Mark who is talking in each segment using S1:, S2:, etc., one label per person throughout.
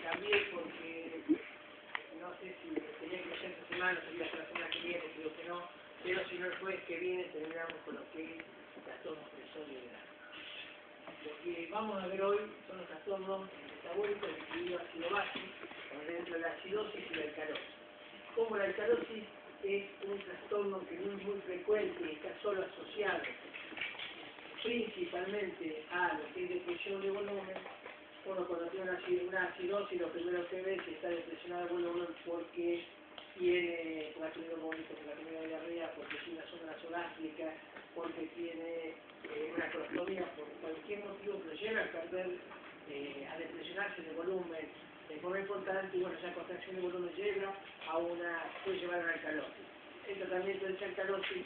S1: cambié porque no sé si tenía que ser esta semana, si hasta la semana que viene, creo que no, pero si no el jueves que viene terminamos con lo que es trastornos presores de grado. Lo que vamos a ver hoy son los trastornos metabólicos de equilibrio ácido-base, dentro de la acidosis y la alcalosis. Como la alcalosis es un trastorno que no es muy frecuente y está solo asociado principalmente a lo que es depresión de volumen, uno cuando tiene una acidosis lo primero que ve es que está depresionado de volumen porque ha tenido vómito, porque ha tenido diarrea, porque tiene una zona nasogástrica, porque tiene una colostomía, por cualquier motivo que lo lleva a perder, a depresionarse de volumen de forma importante, y bueno, esa contracción de volumen puede llevar a una alcalosis. El tratamiento de esa alcalosis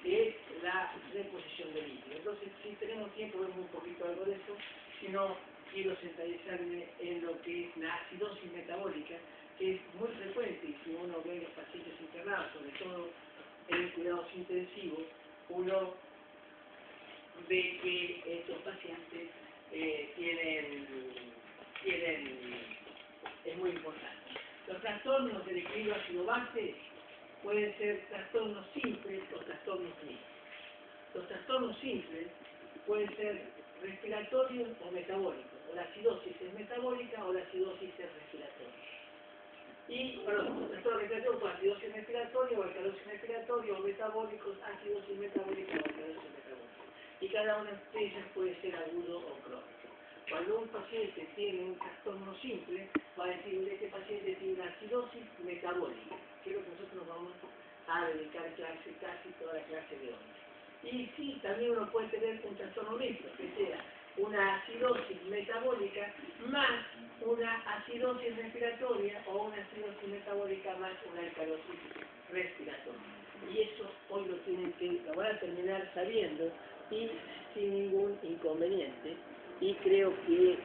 S1: es la reposición de líquido. Entonces, si tenemos tiempo, vemos un poquito algo de eso, si no, quiero centralizarme en lo que es la acidosis metabólica, que es muy frecuente, y si uno ve a los pacientes internados, sobre todo en cuidados intensivos, uno ve que estos pacientes es muy importante. Los trastornos del equilibrio ácido-base pueden ser trastornos simples o trastornos mixtos. Los trastornos simples pueden ser respiratorios o metabólicos, o la acidosis es metabólica o la acidosis es respiratoria. Los trastornos respiratorios son acidosis respiratoria o alcalosis respiratoria, o metabólicos, acidosis metabólica o alcalosis metabólica. Y cada una de ellas puede ser agudo o crónico. Cuando un paciente tiene un trastorno simple, va a decir que este paciente tiene una acidosis metabólica, que es lo que nosotros nos vamos a dedicar casi toda la clase de hoy. Y sí, también uno puede tener un trastorno mixto, que sea una acidosis metabólica más una acidosis respiratoria o una acidosis metabólica más una alcalosis respiratoria. Y eso hoy lo van a terminar sabiendo y sin ningún inconveniente. Y creo que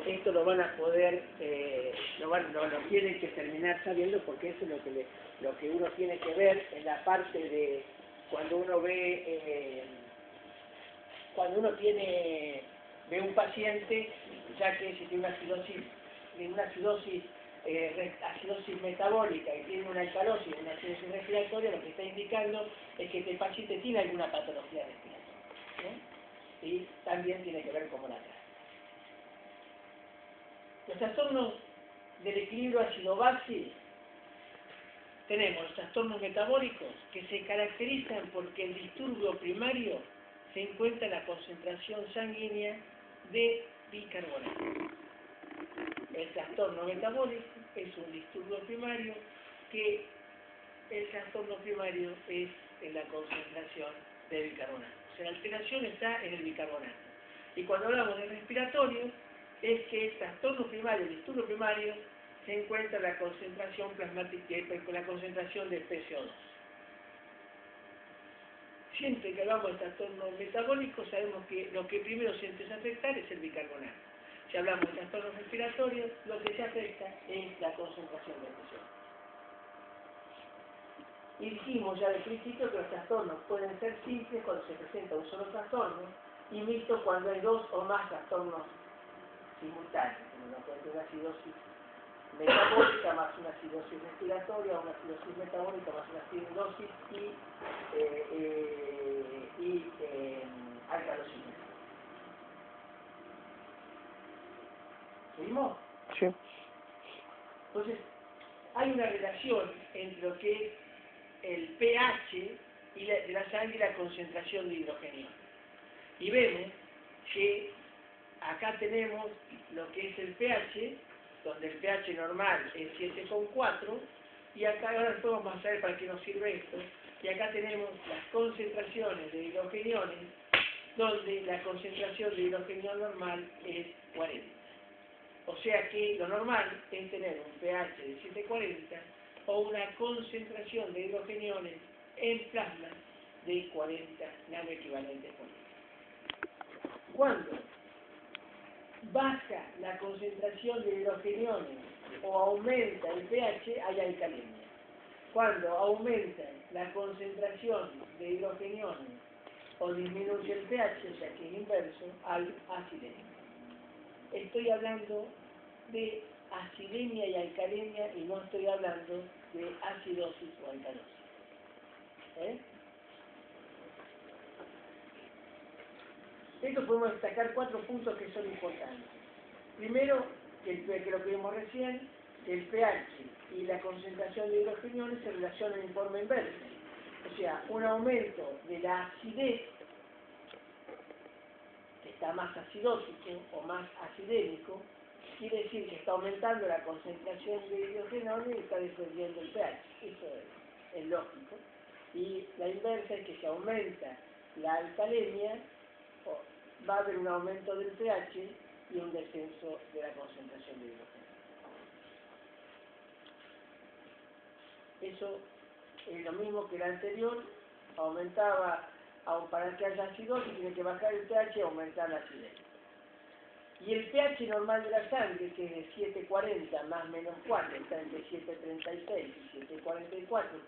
S1: esto lo van a poder, lo tienen que terminar sabiendo, porque eso es lo que uno tiene que ver en la parte de cuando uno ve un paciente, ya que si tiene una acidosis metabólica y tiene una alcalosis, una acidosis respiratoria, lo que está indicando es que este paciente tiene alguna patología respiratoria, ¿sí? Y también tiene que ver cómo la trata. Los trastornos del equilibrio ácido-base, tenemos los trastornos metabólicos que se caracterizan porque el disturbio primario se encuentra en la concentración sanguínea de bicarbonato. El trastorno metabólico es un disturbio primario que el trastorno primario es en la concentración de bicarbonato. O sea, la alteración está en el bicarbonato. Y cuando hablamos de respiratorio, es que el trastorno primario, el disturbio primario, se encuentra en la concentración plasmática, con la concentración de PCO2. Siempre que hablamos de trastorno metabólico, sabemos que lo que primero se empieza a afectar es el bicarbonato. Si hablamos de trastornos respiratorios, lo que se afecta es la concentración de PCO2. Y dijimos ya al principio que los trastornos pueden ser simples cuando se presenta un solo trastorno y mixtos cuando hay dos o más trastornos simultáneos, como lo puede ser una acidosis metabólica más una acidosis respiratoria, una acidosis metabólica más una acidosis y alcalosis. ¿Seguimos?
S2: Sí.
S1: Entonces, hay una relación entre lo que es el pH de la sangre y la concentración de hidrogenio. Y vemos que acá tenemos lo que es el pH, donde el pH normal es 7,4, y acá ahora después vamos a saber para qué nos sirve esto, y acá tenemos las concentraciones de hidrogeniones, donde la concentración de hidrogenio normal es 40. O sea que lo normal es tener un pH de 7,40 o una concentración de hidrogeniones en plasma de 40 nanoequivalentes por litro. Cuando baja la concentración de hidrogeniones o aumenta el pH, hay alcalemia. Cuando aumenta la concentración de hidrogeniones o disminuye el pH, o sea que es inverso, hay acidemia. Estoy hablando de
S2: acidemia y alcalemia, y no estoy hablando de acidosis o alcalosis. Esto podemos destacar 4 puntos que son importantes. Primero, que lo que vimos recién, el pH y la concentración de hidrogeniones se relacionan en forma inversa. O sea, un aumento de la acidez, que está más acidósico o más acidémico, quiere decir que está aumentando la concentración de hidrogeniones y está descendiendo el pH. Eso es lógico. Y la inversa es que si aumenta la alcalemia, va a haber un aumento del pH y un descenso de la concentración de hidrógeno. Eso es lo mismo que el anterior, aumentaba, para que haya acidosis tiene que bajar el pH y aumentar la acidez. Y el pH normal de la sangre, que es de 740 más menos 4, está entre 736 y 744,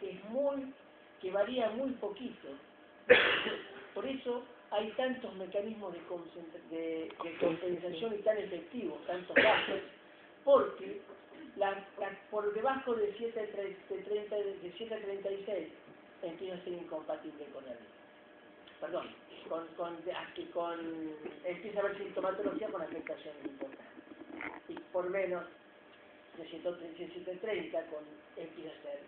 S2: que varía muy poquito. Por eso hay tantos mecanismos de compensación y tan efectivos, tantos gases, porque por debajo de 736 empieza a ser incompatible con la vida. Perdón, empieza a haber sintomatología con afectaciones importantes. Y por menos de 730 empieza a ser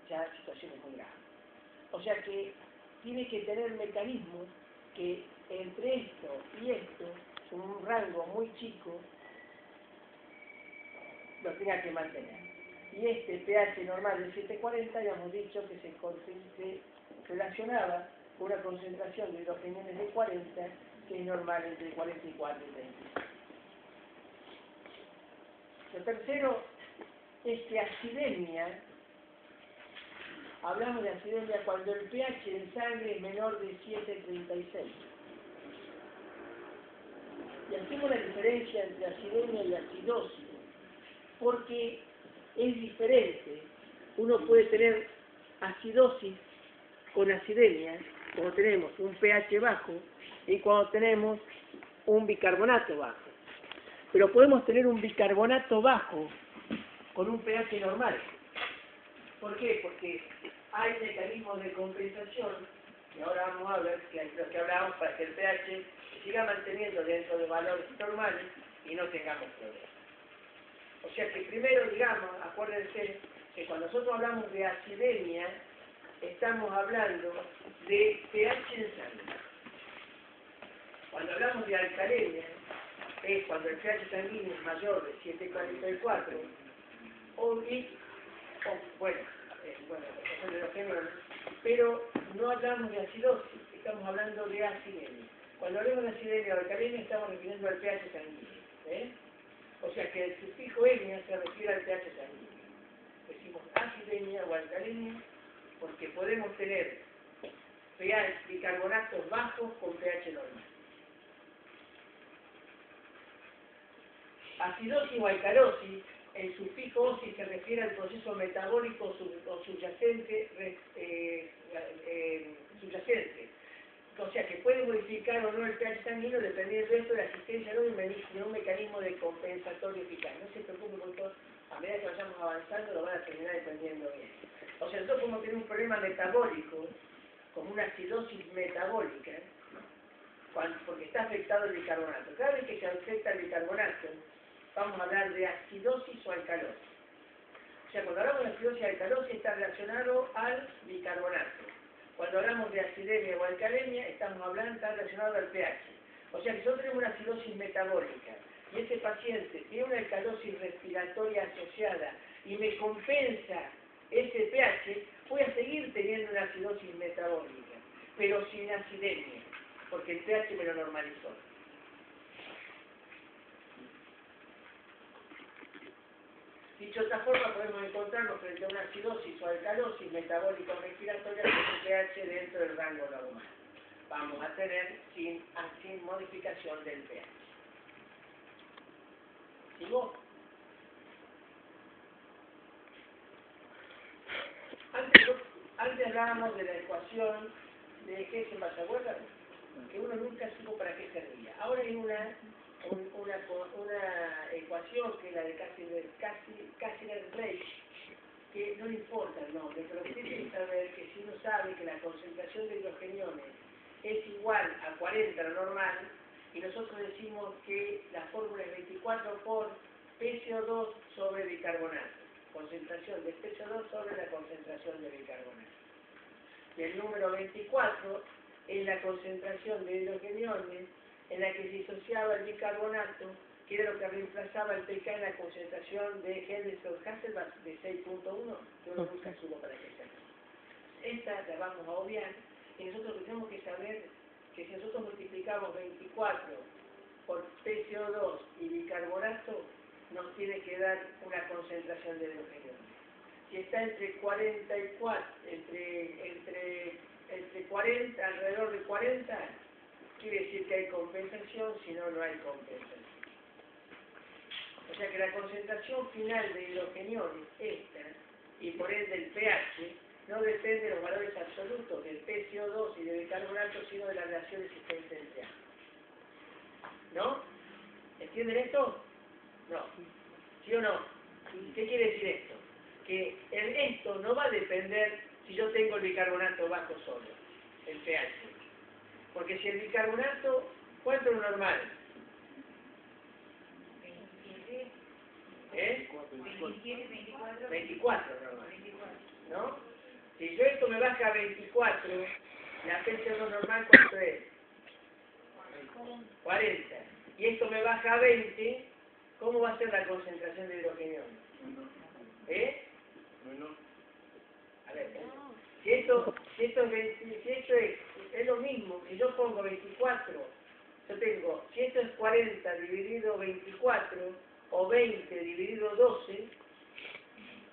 S2: ya situaciones muy graves. O sea que tiene que tener mecanismos que entre esto y esto, un rango muy chico, lo tenga que mantener. Y este pH normal de 740, ya hemos dicho que se relacionaba con una concentración de hidrogeniones de 40, que es normal entre 44 y 36. Lo tercero es que acidemia, hablamos de acidemia cuando el pH en sangre es menor de 736. Y hacemos la diferencia entre acidemia y acidosis, porque es diferente. Uno puede tener acidosis con acidemia cuando tenemos un pH bajo y cuando tenemos un bicarbonato bajo. Pero podemos tener un bicarbonato bajo con un pH normal. ¿Por qué? Porque hay mecanismos de compensación, que ahora vamos a ver, que hay los que hablamos para que el pH se siga manteniendo dentro de valores normales y no tengamos problemas. O sea que primero, digamos, acuérdense que cuando nosotros hablamos de acidemia, estamos hablando de pH en sangre. Cuando hablamos de alcalemia, es cuando el pH sanguíneo es mayor de 744, pero no hablamos de acidosis, estamos hablando de acidemia. Cuando hablamos de acidemia o alcalemia, estamos refiriendo al pH sanguíneo. O sea que el sufijo emia se refiere al pH sanguíneo. Decimos acidemia o alcalemia porque podemos tener bicarbonatos bajos con pH normal. Acidosis o alcalosis, el sufijo osis se refiere al proceso metabólico o subyacente. O sea que puede modificar o no el pH sanguíneo dependiendo de esto de la existencia de un mecanismo de compensatorio eficaz. No se preocupe porque a medida que vayamos avanzando lo van a terminar entendiendo bien. O sea, nosotros podemos tener un problema metabólico, como una acidosis metabólica, porque está afectado el bicarbonato. Cada vez que se afecta el bicarbonato, vamos a hablar de acidosis o alcalosis. O sea, cuando hablamos de acidosis o alcalosis está relacionado al bicarbonato. Cuando hablamos de acidemia o alcalemia, está relacionado al pH. O sea que si nosotros tenemos una acidosis metabólica y ese paciente tiene una alcalosis respiratoria asociada y me compensa ese pH, voy a seguir teniendo una acidosis metabólica, pero sin acidemia, porque el pH me lo normalizó. Dicho de otra forma, podemos encontrarnos frente a una acidosis o alcalosis metabólica o respiratoria con un pH dentro del rango normal. Vamos a tener sin modificación del pH. ¿Sigo? Antes hablábamos de la ecuación de Heisenberg, ¿se acuerdan? Que uno nunca supo para qué servía. Ahora hay un una ecuación que es la de Casimir-Reich, que no le importa el nombre, pero usted tiene que saber que si uno sabe que la concentración de hidrogeniones es igual a 40 lo normal, y nosotros decimos que la fórmula es 24 por PCO2 sobre bicarbonato, concentración de PCO2 sobre la concentración de bicarbonato. Y el número 24 es la concentración de hidrogeniones en la que se disociaba el bicarbonato, que era lo que reemplazaba el pK en la concentración de Henderson-Hasselbalch de 6.1, que uno nunca supo para qué sea. Esta la vamos a obviar, y nosotros tenemos que saber que si nosotros multiplicamos 24 por PCO2 y bicarbonato, nos tiene que dar una concentración de hidrogeniones. Si está entre 44, entre 40, alrededor de 40, quiere decir que hay compensación, si no, no hay compensación. O sea que la concentración final de hidrogeniones, esta, y por ende del pH, no depende de los valores absolutos del PCO2 y del bicarbonato, sino de la relación existente entre ambos. ¿No? ¿Entienden esto? No. ¿Sí o no? ¿Qué quiere decir esto? Que esto no va a depender si yo tengo el bicarbonato bajo solo, el pH. Porque si el bicarbonato, ¿cuánto es lo normal? 24 normal. ¿No? Si yo esto me baja a 24, la PCO2 normal, ¿cuánto es? 40. Y esto me baja a 20, ¿cómo va a ser la concentración de hidrogeniones? A ver, si esto es lo mismo, si yo pongo 24, yo tengo, si esto es 40 dividido 24, o 20 dividido 12,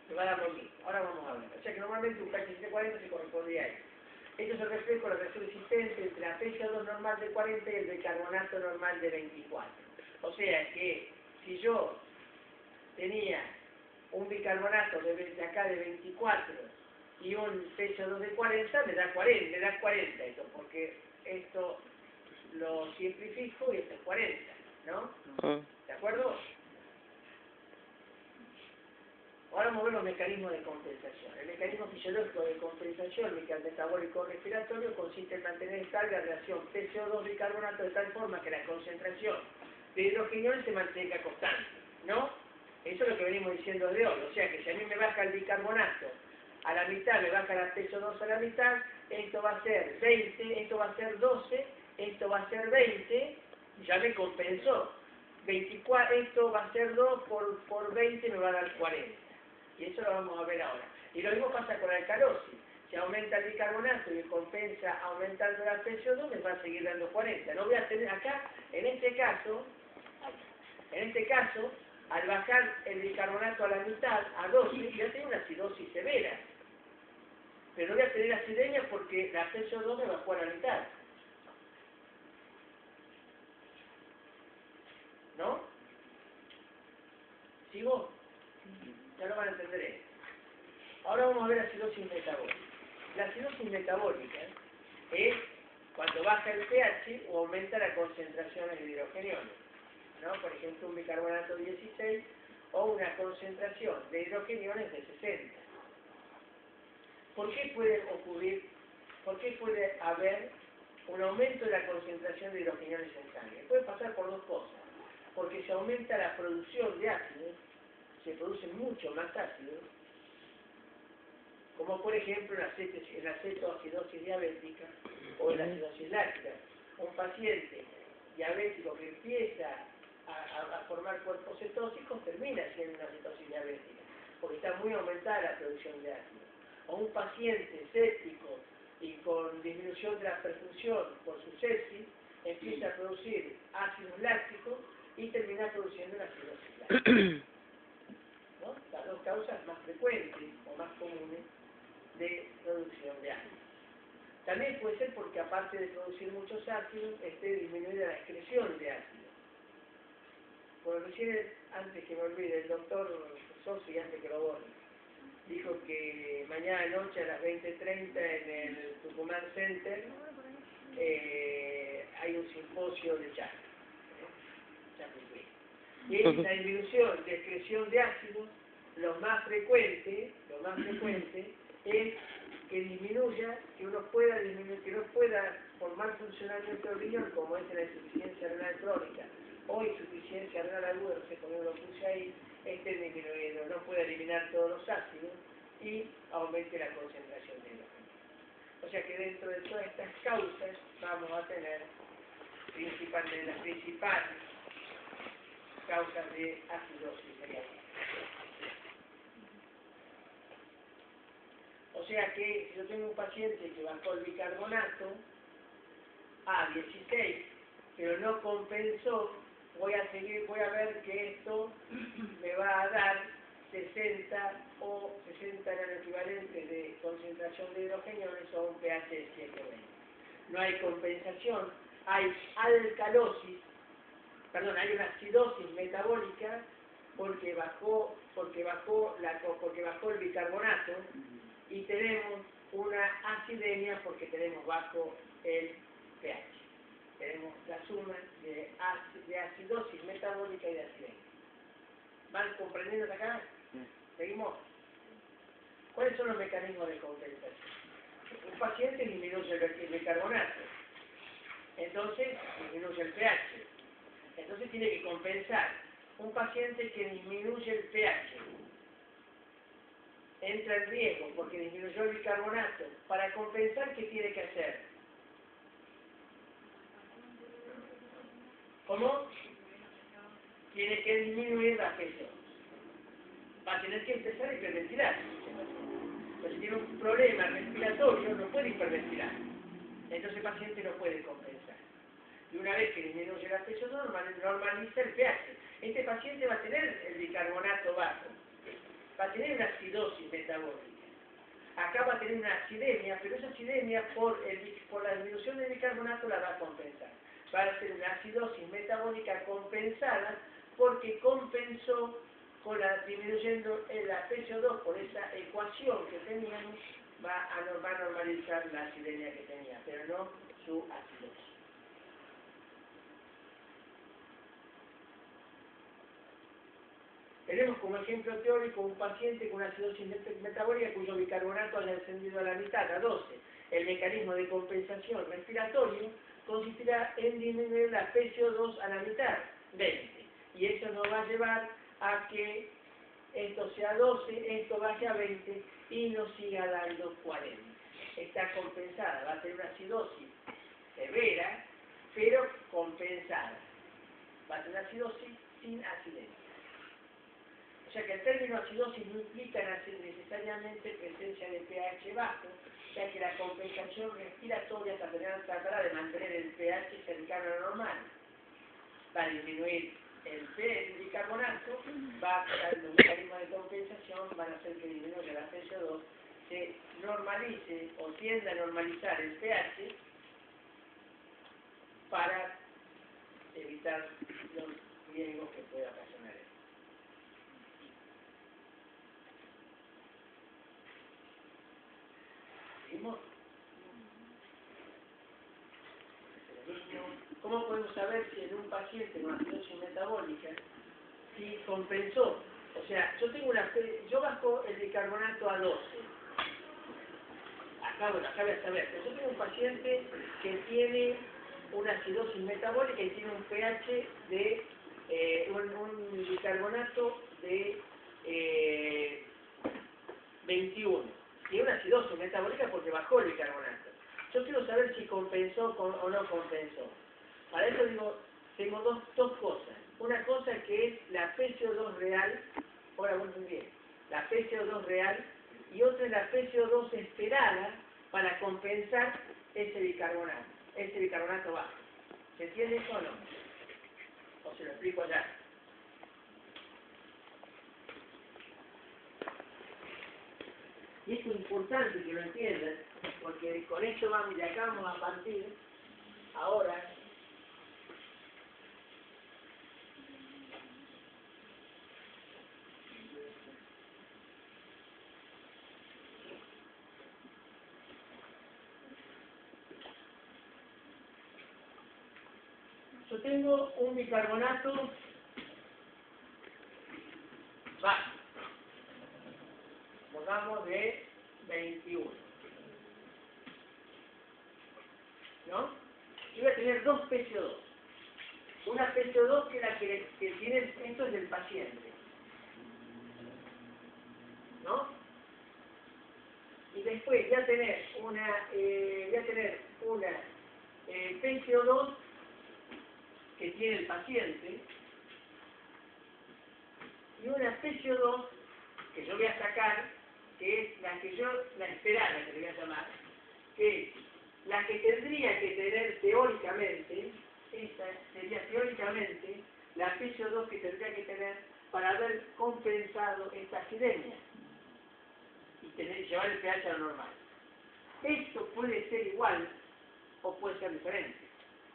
S2: me va a dar lo mismo. Ahora vamos a ver. O sea que normalmente un pH de 40 se correspondía a esto. Esto se refiere con la relación existente entre la PCO2 normal de 40 y el bicarbonato normal de 24. O sea que si yo tenía un bicarbonato de acá de 24 y un PCO2 de 40, me da 40 esto, porque esto lo simplifico y esto es 40, ¿no? ¿De acuerdo? Ahora vamos a ver los mecanismos de compensación. El mecanismo fisiológico de compensación metabólico respiratorio consiste en mantener estable la relación PCO2-bicarbonato de tal forma que la concentración de hidrogeniones se mantenga constante, ¿no? Eso es lo que venimos diciendo de hoy. O sea que si a mí me baja el bicarbonato a la mitad, me baja la PCO2 a la mitad, esto va a ser 20, esto va a ser 12, esto va a ser 20, ya me compensó. 24, esto va a ser 2 por 20, me va a dar 40. Y eso lo vamos a ver ahora. Y lo mismo pasa con la alcalosis. Si aumenta el bicarbonato y compensa aumentando la PCO2, me va a seguir dando 40. No voy a tener acá, en este caso, al bajar el bicarbonato a la mitad, a 12, voy a tener una acidosis severa. Pero no voy a tener acidemia porque la PCO2 me bajó a la mitad. ¿No? ¿Sigo? Ya lo van a entender esto. Ahora vamos a ver acidosis metabólica. La acidosis metabólica es cuando baja el pH o aumenta la concentración de hidrogeniones, ¿no? Por ejemplo, un bicarbonato 16 o una concentración de hidrogeniones de 60. ¿Por qué puede ocurrir, por qué puede haber un aumento de la concentración de hidrogeniones en sangre? Puede pasar por dos cosas. Porque se aumenta la producción de ácidos, se producen mucho más ácidos, como por ejemplo en la cetoacidosis diabética o en la acidosis láctea. Un paciente diabético que empieza a formar cuerpos cetósicos termina siendo una cetosis diabética, porque está muy aumentada la producción de ácido. O un paciente séptico y con disminución de la perfusión por su sepsis, empieza a producir ácidos lácticos y termina produciendo una acidosis láctea. ¿No? Las dos causas más frecuentes o más comunes de producción de ácidos. También puede ser porque aparte de producir muchos ácidos, esté disminuida la excreción de ácidos. Por recién, antes que me olvide, el doctor Sosi, antes que lo borre, dijo que mañana noche a las 20:30 en el Tucumán Center hay un simposio de Chaco. Chaco Y la disminución de excreción de ácido, lo más frecuente es que disminuya, que uno pueda disminuir, que uno pueda formar funcionamiento del riñón, como es la insuficiencia renal crónica o insuficiencia renal aguda, no sé por qué lo puse ahí, esté disminuyendo, no pueda eliminar todos los ácidos y aumente la concentración de hidrógeno. O sea que dentro de todas estas causas vamos a tener las principales causas de acidosis renal. O sea que si yo tengo un paciente que bajó el bicarbonato a 16, pero no compensó, voy a ver que esto me va a dar 60 nanoequivalentes de concentración de hidrogeniones o un pH de 7,20. No hay compensación, hay hay una acidosis metabólica porque bajó el bicarbonato y tenemos una acidemia porque tenemos bajo el pH. Tenemos la suma de acidosis metabólica y de acidemia. ¿Van comprendiendo hasta acá? ¿Seguimos? ¿Cuáles son los mecanismos de compensación? Un paciente disminuye el bicarbonato, entonces disminuye el pH. Entonces tiene que compensar. Un paciente que disminuye el pH entra en riesgo porque disminuyó el bicarbonato. Para compensar, ¿qué tiene que hacer? ¿Cómo? Tiene que disminuir la presión. Va a tener que empezar a hiperventilar. Pero si tiene un problema respiratorio, no puede hiperventilar. Entonces el paciente no puede compensar. Y una vez que disminuye la presión, normaliza el pH. Este paciente va a tener el bicarbonato bajo. Va a tener una acidosis metabólica. Acá va a tener una acidemia, pero esa acidemia por la disminución del bicarbonato la va a compensar. Va a ser una acidosis metabólica compensada porque compensó disminuyendo la PCO2 por esa ecuación que teníamos, va a normalizar la acidemia que tenía, pero no su acidosis. Tenemos como ejemplo teórico un paciente con una acidosis metabólica cuyo bicarbonato haya descendido a la mitad, a 12. El mecanismo de compensación respiratorio consistirá en disminuir la PCO2 a la mitad, 20. Y eso nos va a llevar a que esto sea 12, esto vaya a 20 y nos siga dando 40. Está compensada, va a tener una acidosis severa, pero compensada. Va a tener una acidosis sin acidemia. O sea que el término acidosis no implica necesariamente presencia de pH bajo, ya que la compensación respiratoria tratará de mantener el pH cercano a normal. Va a disminuir el bicarbonato, los mecanismos de compensación van a hacer que disminuya la PCO2, se normalice o tienda a normalizar el pH para evitar los riesgos que pueda ocasionar esto. ¿Seguimos? ¿Cómo podemos saber si en un paciente con acidosis metabólica si compensó? O sea, yo bajo el bicarbonato a 12. Acá voy a saber, pero yo tengo un paciente que tiene una acidosis metabólica y tiene un pH de un bicarbonato de 21. Tiene una acidosis metabólica porque bajó el bicarbonato. Yo quiero saber si compensó o no compensó. Para eso digo, tengo dos cosas. Una cosa que es la PCO2 real, ahora muy bien, la PCO2 real, y otra es la PCO2 esperada para compensar ese bicarbonato bajo. ¿Se entiende eso o no? O se lo explico allá. Y esto es importante que lo entiendan, porque con esto vamos, de acá vamos a partir ahora yo tengo un bicarbonato bajo. Pongamos de 21. ¿No? Y voy a tener dos PCO2. Una PCO2 que es la que tiene, esto es del paciente. ¿No? Y después voy a tener una PCO2 que tiene el paciente y una PCO2 que yo voy a sacar, que es la esperada, que le voy a llamar, que es la que tendría que tener teóricamente, esta sería teóricamente la PCO2 que tendría que tener para haber compensado esta acidemia y llevar el pH a lo normal. Esto puede ser igual o puede ser diferente.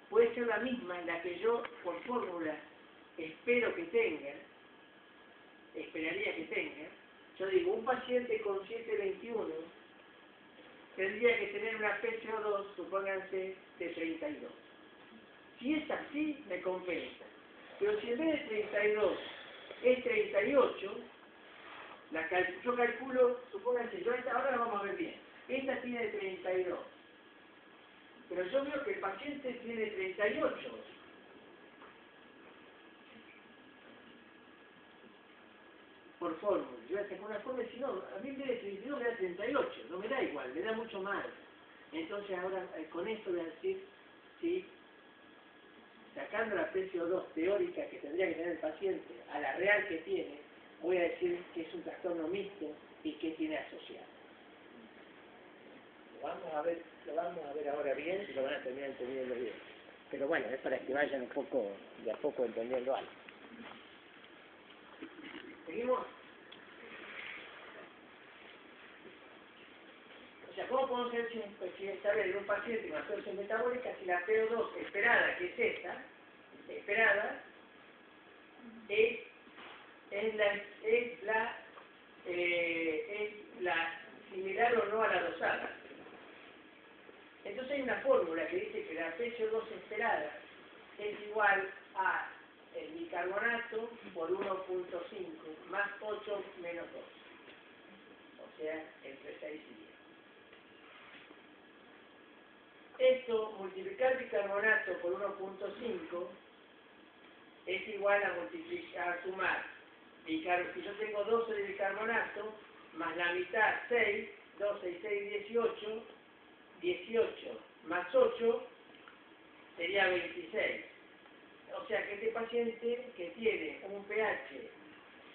S2: Puede ser la misma, la que yo por fórmula esperaría que tenga. Yo digo, un paciente con 721 tendría que tener una PCO2, supónganse, de 32. Si es así, me compensa. Pero si en vez de 32 es 38, yo calculo, supónganse, ahora la vamos a ver bien. Esta tiene 32. Pero yo veo que el paciente tiene 38. Por fórmula. Yo voy a sacar una fórmula, si no, a mí en vez de 32 me da 38. No me da igual, me da mucho más. Entonces ahora con esto voy a decir, si sacando la PCO2 teórica que tendría que tener el paciente a la real que tiene, voy a decir que es un trastorno mixto y que tiene asociado. Lo vamos a ver ahora bien y lo van a terminar entendiendo bien. Pero bueno, es para que vayan un poco, de a poco entendiendo algo. ¿Seguimos? O sea, ¿cómo podemos saber en un paciente con acidosis metabólica si la PO2 esperada, que es esta, esperada, es la similar o no a la dosada? Entonces hay una fórmula que dice que la PCO2 esperada es igual a el bicarbonato por 1.5 más 8 menos 2. O sea, entre 6 y 10. Esto, multiplicar bicarbonato por 1.5 es igual a sumar bicarbonato. Si yo tengo 12 de bicarbonato, más la mitad 6, 12 y 6, 18, 18 más 8 sería 26. O sea que este paciente que tiene un pH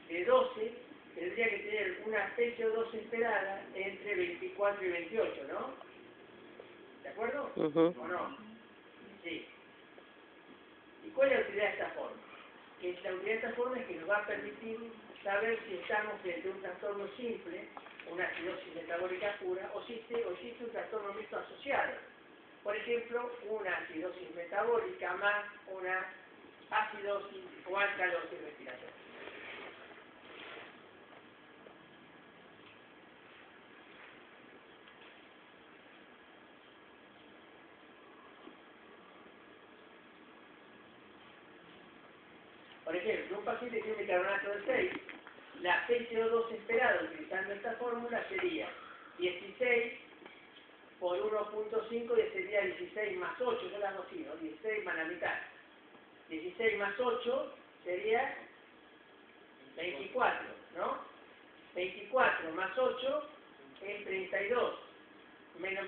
S2: de 12 tendría que tener una PCO2 esperada entre 24 y 28, ¿no? ¿De acuerdo? ¿O no? Sí. ¿Y cuál es la utilidad de esta forma? Que la utilidad de esta forma es que nos va a permitir saber si estamos frente a un trastorno simple, una acidosis metabólica pura, o existe un trastorno mixto asociado. Por ejemplo, una acidosis metabólica más una acidosis o alcalosis respiratoria. Por ejemplo, un paciente que tiene bicarbonato de 6, la PCO2 esperada utilizando esta fórmula sería 16 por 1.5 y sería 16 más 8, yo la hago así, ¿no? 16 más la mitad. 16 más 8 sería 24, ¿no? 24 más 8 es 32. Menos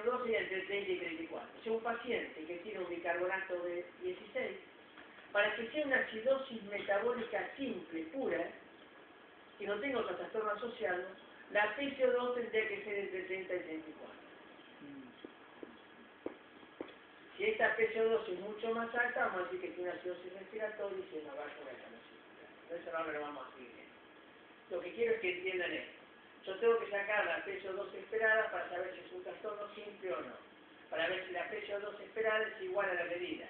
S2: 2 sería entre 30 y 34. O sea, un paciente que tiene un bicarbonato de 16, para que sea una acidosis metabólica simple, pura, y no tenga otro trastorno asociado, la PCO2 tendría que ser entre 30 y 34. Si esta PCO2 es mucho más alta, vamos a decir que tiene una acidosis respiratoria y se nos va con la canosis. Eso no lo vamos a seguir. Lo que quiero es que entiendan esto. Yo tengo que sacar la PCO2 esperada para saber si es un trastorno simple o no. Para ver si la PCO2 esperada es igual a la medida.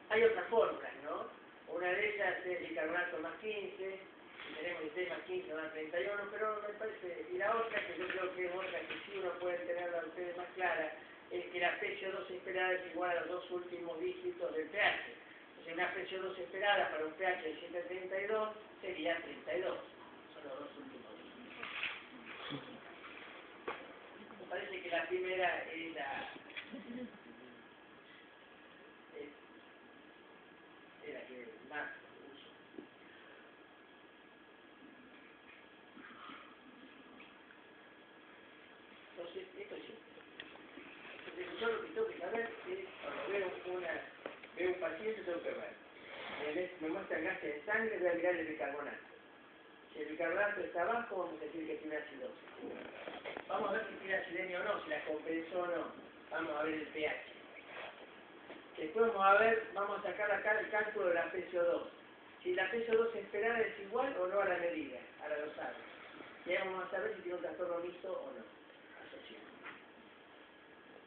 S2: Hay otras fórmulas, ¿no? Una de ellas es bicarbonato más 15, y tenemos 16 más 15 más 31, pero me parece, y la otra, que yo creo que es otra que sí uno puede tenerla a ustedes más clara, es que la PCO2 esperada es igual a los dos últimos dígitos del pH. O Entonces una PCO2 esperada para un pH de 7,32 sería 32. Son los dos últimos. Me parece que la primera es la que más uso. Entonces, esto es simple. Entonces, yo lo que tengo que saber es, cuando veo un paciente, tengo que ver. Me muestra el gasto de sangre, voy a mirar el bicarbonato. Si el bicarbonato está abajo, vamos a decir que tiene acidosis. Vamos a ver si tiene acidemia o no, si la compensó o no. Vamos a ver el pH. Después vamos a sacar acá el cálculo de la PCO2. Si la PCO2 esperada es igual o no a la medida, a la dosada. Y ahí vamos a saber si tiene un trastorno mixto o no, asociado.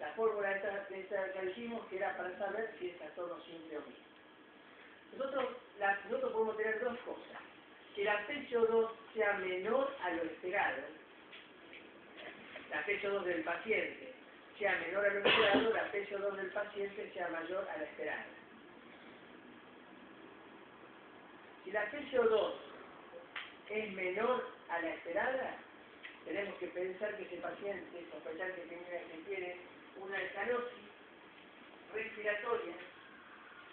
S2: La fórmula esta que dijimos que era para saber si es trastorno simple o mixto. Nosotros podemos tener dos cosas. Que la PCO2 sea menor a lo esperado, la PCO2 del paciente sea menor a lo esperado, la PCO2 del paciente sea mayor a la esperada. Si la PCO2 es menor a la esperada, tenemos que pensar que ese paciente, sospechar que tiene una alcalosis respiratoria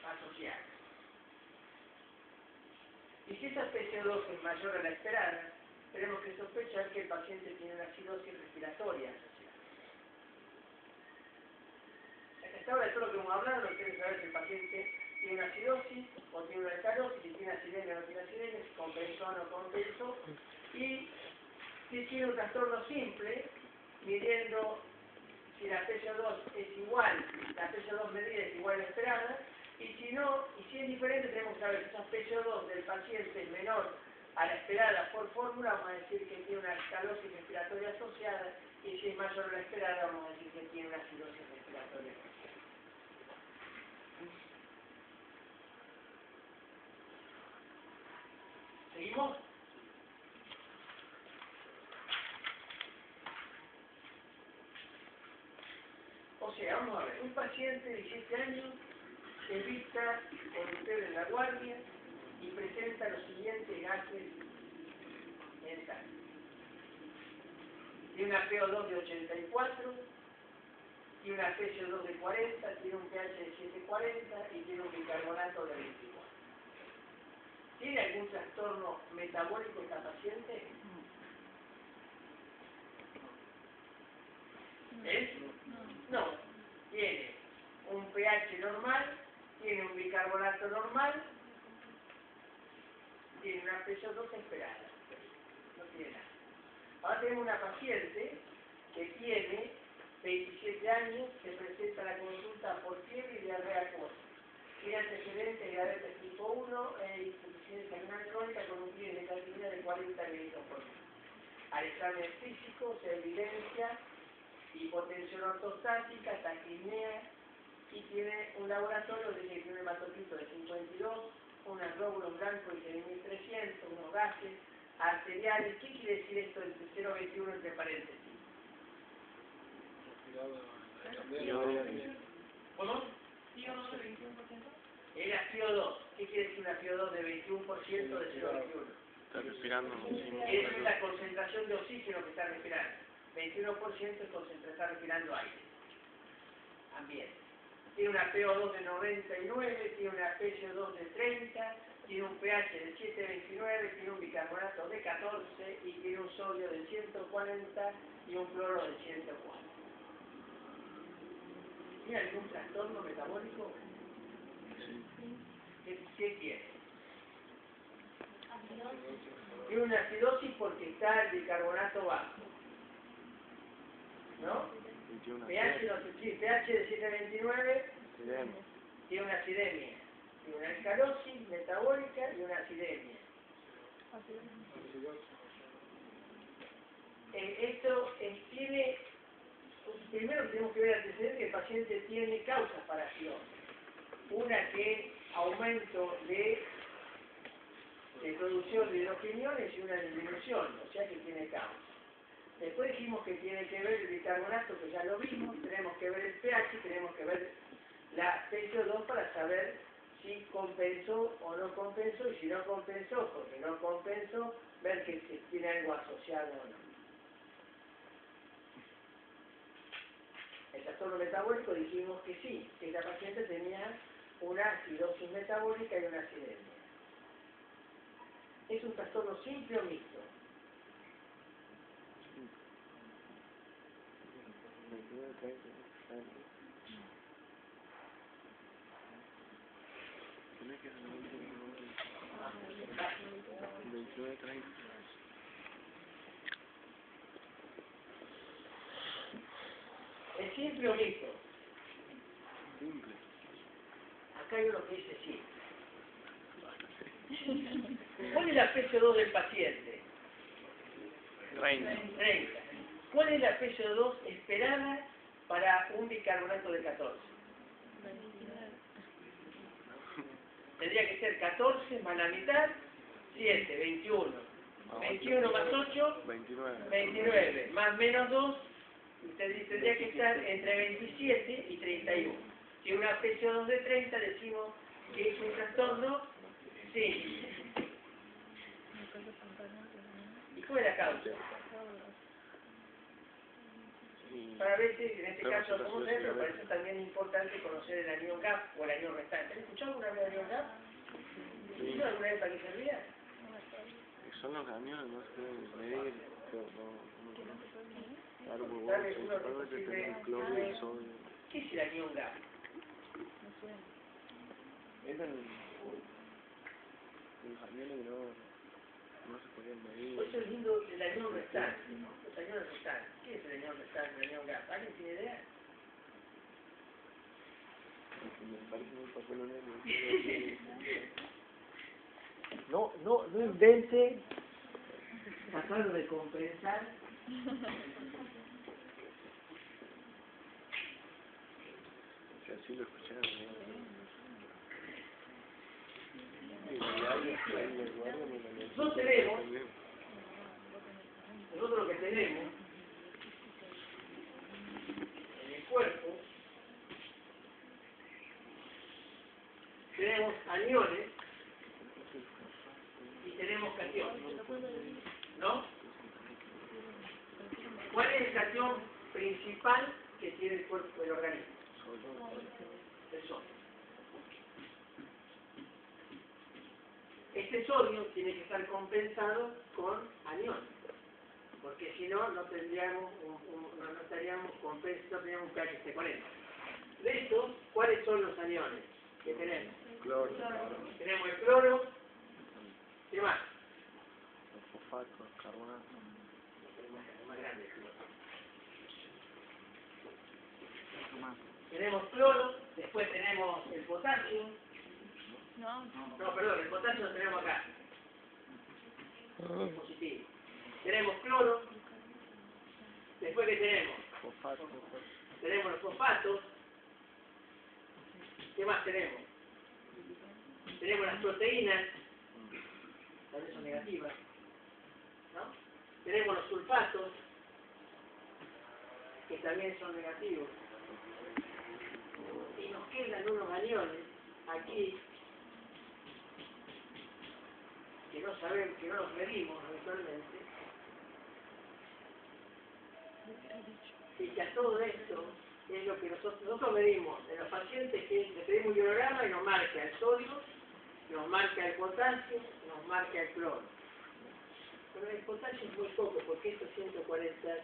S2: asociada. Y si esa PCO2 es mayor a la esperada, tenemos que sospechar que el paciente tiene una acidosis respiratoria asociada. Hasta ahora de todo lo que hemos hablado, lo que tiene que saber si el paciente tiene una acidosis o tiene una alcalosis, si tiene acidemia o no tiene acidemia, si compensó o no compensó, y si tiene un trastorno simple, midiendo si la PCO2 es igual, la PCO2 medida es igual a la esperada, y si no, y si es diferente, tenemos que saber si esa PCO2 del paciente es menor a la esperada por fórmula, vamos a decir que tiene una alcalosis respiratoria asociada, y si es mayor a la esperada, vamos a decir que tiene una acidosis respiratoria asociada. ¿Seguimos? O sea, vamos a ver, un paciente de 17 años se vista con usted en la guardia y presenta los siguientes gases en sangre. Tiene una PO2 de 84, tiene una PCO2 de 40, tiene un pH de 7,40 y tiene un bicarbonato de 24. ¿Tiene algún trastorno metabólico esta paciente? No. Tiene un pH normal, tiene un bicarbonato normal, tiene una PCO2 esperada. No tiene nada. Ahora tenemos una paciente que tiene 27 años, que presenta a la consulta por fiebre y diarrea crónica. Tiene antecedentes de diabetes tipo 1 e insuficiencia renal crónica con un pie de creatinina de 40 miligramos por litro. Al examen físico se evidencia hipotensión ortostática, taquipnea y tiene un laboratorio de que tiene un hematocrito de 52, unos glóbulos blancos de 6.300, unos gases arteriales. ¿Qué quiere decir esto entre 0,21 entre paréntesis? ¿Cómo? Era PO2. ¿Qué quiere decir una PO2 de 21% de 0,21?
S3: Está respirando.
S2: Esa es la concentración de oxígeno que está respirando. 21% está respirando aire. Ambiente. Tiene una PO2 de 99, tiene una PCO2 de 30, tiene un pH de 7,29, tiene un bicarbonato de 14 y tiene un sodio de 140 y un cloro de 104. ¿Tiene algún trastorno metabólico? ¿Qué tiene? Tiene una acidosis porque está el bicarbonato bajo. ¿No? pH de 7,29 tiene una acidemia, tiene una alcalosis metabólica y una acidemia. Esto tiene, primero tenemos que ver antecedentes que el paciente tiene causas para acidosis. Una que es aumento de producción de hidrogeniones y una disminución, o sea que tiene causa. Después dijimos que tiene que ver el bicarbonato, que ya lo vimos, tenemos que ver el pH, tenemos que ver la PCO2 para saber si compensó o no compensó, y si no compensó, porque no compensó, ver que si tiene algo asociado o no. El trastorno metabólico dijimos que sí, que la paciente tenía una acidosis metabólica y una acidemia. ¿Es un trastorno simple o mixto? ¿Es simple o mixto?
S3: Simple.
S2: Acá hay uno que dice sí. ¿Cuál es la PCO2 del paciente?
S3: 30.
S2: 30. ¿Cuál es la PCO2 esperada para un bicarbonato de 14? Tendría que ser 14 más la mitad, 7, 21. 21 más 8,
S3: 29.
S2: 29. Más menos 2, tendría que estar entre 27 y 31. Si una PCO2 de 30 decimos que es un trastorno, sí. ¿Y cuál es la causa? Para ver si en este caso, ¿cómo se pero para eso también es importante conocer el anión GAP o el anión restante. ¿Han escuchado alguna vez el anión GAP?
S3: Sí.
S2: ¿No alguna vez para qué servía?
S3: Son los camiones, no sé medir, pero claro, pues
S2: Dale,
S3: bueno,
S2: uno
S3: principalmente
S2: sirve-
S3: tener cloro y sodio.
S2: ¿Qué es el anión GAP?
S3: Eran los camiones que no se podían medir.
S2: Por eso es lindo el anión restante. Los aniones restantes. ¿Qué es el anión restante, el anión GAP? ¿Alguien tiene idea?
S3: Me parece muy papel no
S2: invente tratar de compensar.
S3: Si así lo escucharon,
S2: No tenemos, nosotros lo que tenemos en el cuerpo, tenemos aniones y tenemos cationes, ¿no? ¿Cuál es el cation principal que tiene el cuerpo del organismo? El sodio. Este sodio tiene que estar compensado con aniones, porque si no, no tendríamos no estaríamos compensados, no tendríamos un pH 40. De estos, ¿cuáles son los aniones que tenemos?
S3: Cloro,
S2: Tenemos el cloro, ¿qué más?
S3: los fosfatos, carbonato.
S2: Más grande el cloro. Tenemos cloro, después tenemos el potasio. No, perdón, el potasio lo tenemos acá. Es positivo. Tenemos cloro. Después, ¿qué tenemos?
S3: Fosfato,
S2: Tenemos los fosfatos. ¿Qué más tenemos? Tenemos las proteínas. También son negativas. ¿No? Tenemos los sulfatos, que también son negativos. Y nos quedan unos aniones aquí que no sabemos, que no los medimos habitualmente, y que a todo esto es lo que nosotros medimos en los pacientes, que le pedimos un biograma y nos marca el sodio, nos marca el potasio, nos marca el cloro. Pero el potasio es muy poco, porque esto es 140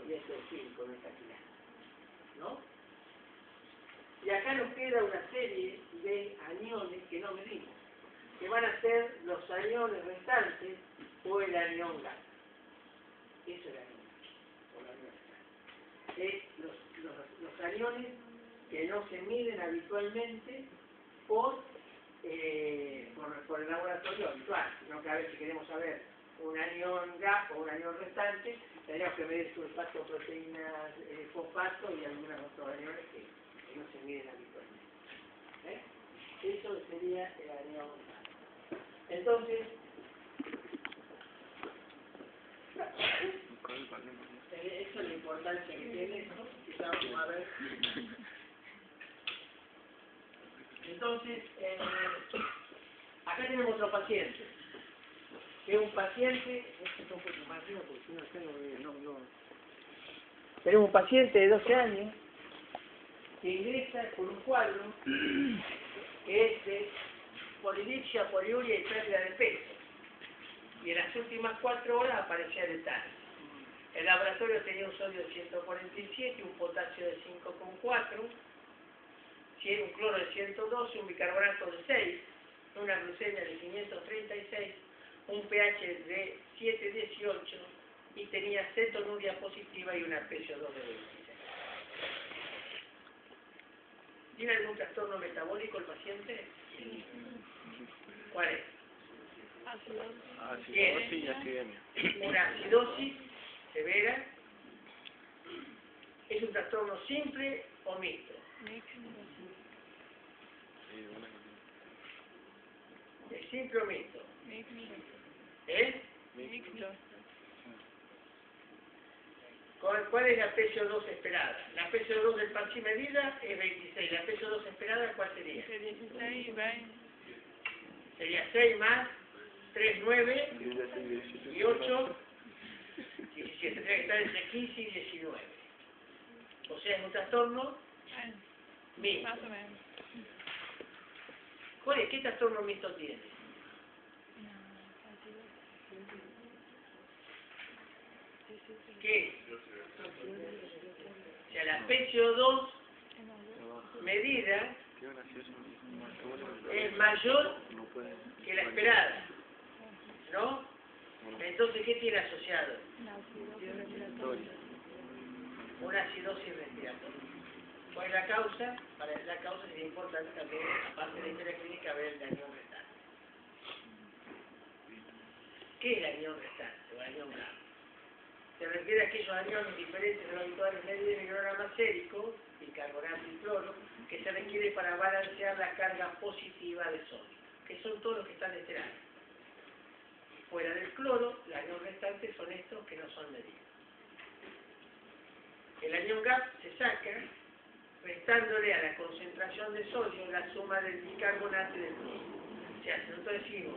S2: y esto es 5, no es casi nada, ¿no? Y acá nos queda una serie de aniones que no medimos, que van a ser los aniones restantes o el anión GAP. Eso es el anión GAP, o el anión restante. Los aniones que no se miden habitualmente por el laboratorio habitual, sino que a ver si queremos saber un anión GAP o un anión restante, tendríamos que medir sulfato, proteínas, fosfato y algunos otros aniones que no se miden habitualmente. Eso sería el anión GAP. Entonces, esa es la importancia que tiene, ¿no? Quizá vamos a ver. Entonces, acá tenemos otro paciente. Que es un paciente, tenemos un paciente de 12 años que ingresa con un cuadro que es de polidipsia, poliuria y pérdida de peso. Y en las últimas 4 horas aparecía letal. El laboratorio tenía un sodio de 147, un potasio de 5,4, un cloro de 112, un bicarbonato de 6, una glucemia de 536, un pH de 7,18 y tenía cetonuria positiva y una PCO2 de 26. ¿Tiene algún trastorno metabólico el paciente? ¿Cuál es?
S3: Acidosis y acidemia.
S2: Una acidosis severa. ¿Es un trastorno simple o mixto?
S3: Sí,
S2: ¿Es simple o mixto? ¿Eh?
S3: Mixto.
S2: ¿Cuál es la PCO2 esperada? La PCO2 del Pachi medida es 26. ¿La PCO2 esperada cuál sería?
S4: 16, 20.
S2: Sería 6 más 3, 9 y 8, 17. Tendría que estar entre 15 y 19. O sea, es un trastorno mixto.
S4: Más o menos.
S2: ¿Qué trastorno mixto tiene? ¿Qué? O sea, la PCO2 medida
S3: Tiene una acidosis
S2: es mayor
S3: no puede.
S2: que la esperada, ¿no? Entonces, ¿qué tiene asociado? Una acidosis respiratoria. ¿Cuál es la causa? Para la causa es importante también, aparte de la historia clínica, ver el daño restante. ¿Qué es el anión restante o anión grave? Se refiere a aquellos aniones diferentes de los habituales medios de micrograma sérico, bicarbonato y cloro, que se requiere para balancear la carga positiva de sodio, que son todos los que están de este lado. Fuera del cloro, los aniones restantes son estos que no son medidos. El anión GAP se saca restándole a la concentración de sodio la suma del bicarbonato y del cloro. O sea, si nosotros decimos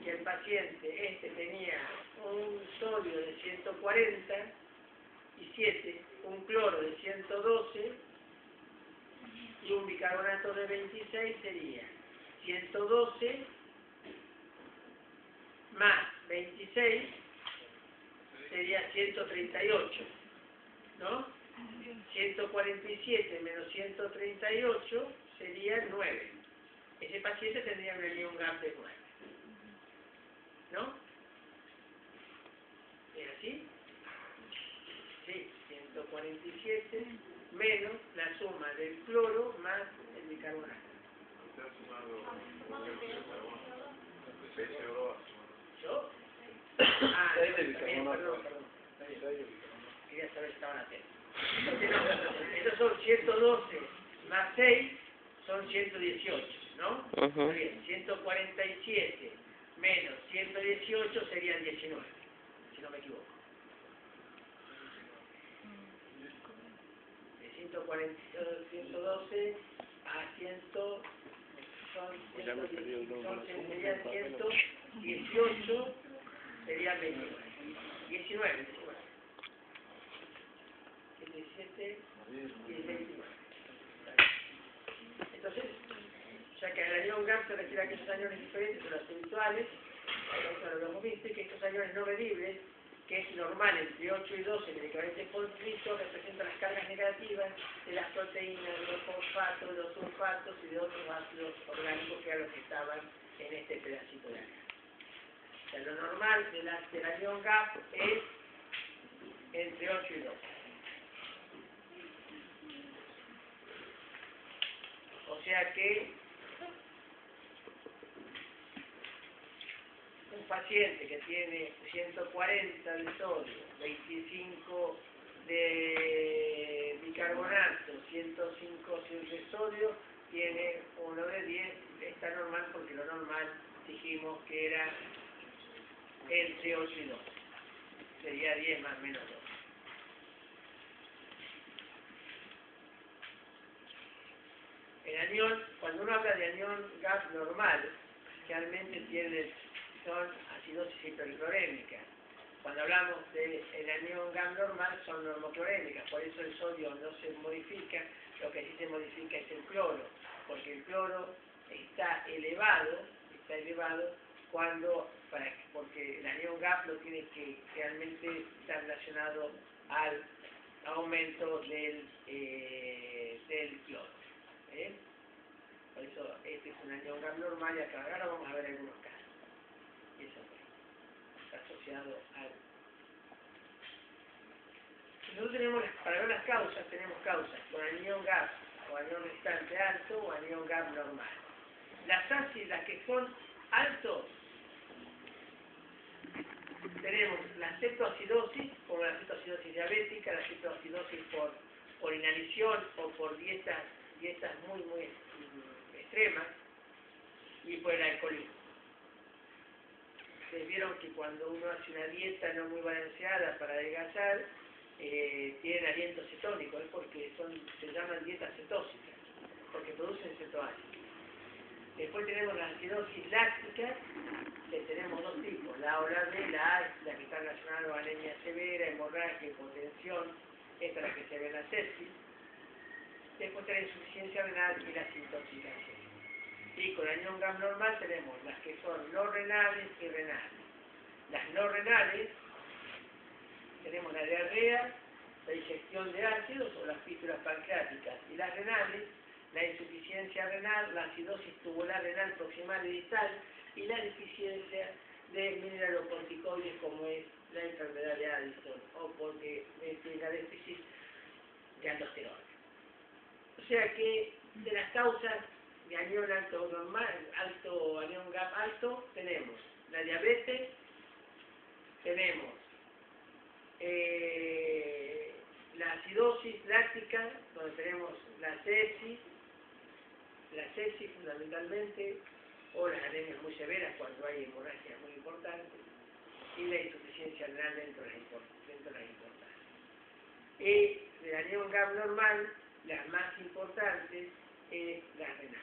S2: que el paciente tenía un sodio de 147, un cloro de 112 y un bicarbonato de 26, sería 112 más 26 sería 138, ¿no? 147 menos 138 sería 9. Ese paciente tendría un anión GAP de 9, ¿no? ¿Es así? Sí, 147 menos la suma del cloro más el bicarbonato. ¿Yo? Ah, también, perdón. Quería saber si estaban atentos. Entonces, no, estos son 112 más 6 son 118, ¿no? Muy bien, 147 menos 118 serían 19, si no me equivoco. De 112 a 100 son 118, serían 29. 19. 17 y 29. Entonces, ya que el anión GAP se refiere a aquellos aniones diferentes de los habituales, nosotros lo hemos visto, que estos aniones no medibles, que es normal entre 8 y 12 en el equivalente por Cristo, representan las cargas negativas de las proteínas, de los fosfatos, de los sulfatos y de otros ácidos orgánicos que eran los que estaban en este pedacito de acá. O sea, lo normal del anión GAP es entre 8 y 12. O sea que un paciente que tiene 140 de sodio, 25 de bicarbonato, 105 de sodio, tiene 1 de 10, está normal porque lo normal dijimos que era entre 8 y 12. Sería 10 más menos 2. el anión, cuando uno habla de anión GAP normal, realmente son acidosis hiperclorémicas. Cuando hablamos del anión GAP normal son normoclorémicas, por eso el sodio no se modifica, lo que sí se modifica es el cloro, porque el cloro está elevado porque el anión GAP lo tiene que realmente estar relacionado al aumento del cloro. Por eso este es un anión GAP normal y acá ahora vamos a ver algunos casos. Y eso está asociado al... Nosotros tenemos, para ver las causas, tenemos causas con anión GAP o anión restante alto o anión GAP normal. Las que son altos, tenemos la cetoacidosis, como la cetoacidosis diabética, la cetoacidosis por inanición o por dietas muy extremas, y por el alcoholismo. Ustedes vieron que cuando uno hace una dieta no muy balanceada para adelgazar, tienen aliento cetónico, es porque se llaman dietas cetóxicas, porque producen cetoácido. Después tenemos la acidosis láctica, que tenemos dos tipos, la A o la B, la A es la que está relacionada con anemia severa, hemorragia, hipotensión, esta es la que se ve en la sepsis. Después tenemos insuficiencia renal y la desintoxicación. Y con anión GAP normal tenemos las que son no renales y renales. Las no renales, tenemos la diarrea, la ingestión de ácidos o las fístulas pancreáticas. Y las renales, la insuficiencia renal, la acidosis tubular renal proximal y distal y la deficiencia de mineralocorticoides como es la enfermedad de Addison o porque tenga déficit de aldosterona. O sea que de las causas de anión alto normal, anión GAP alto, tenemos la diabetes, tenemos la acidosis láctica, donde tenemos la sepsis fundamentalmente, o las anemias muy severas cuando hay hemorragias muy importantes, y la insuficiencia renal dentro de las importantes. Y de anión GAP normal, las más importantes es la renal.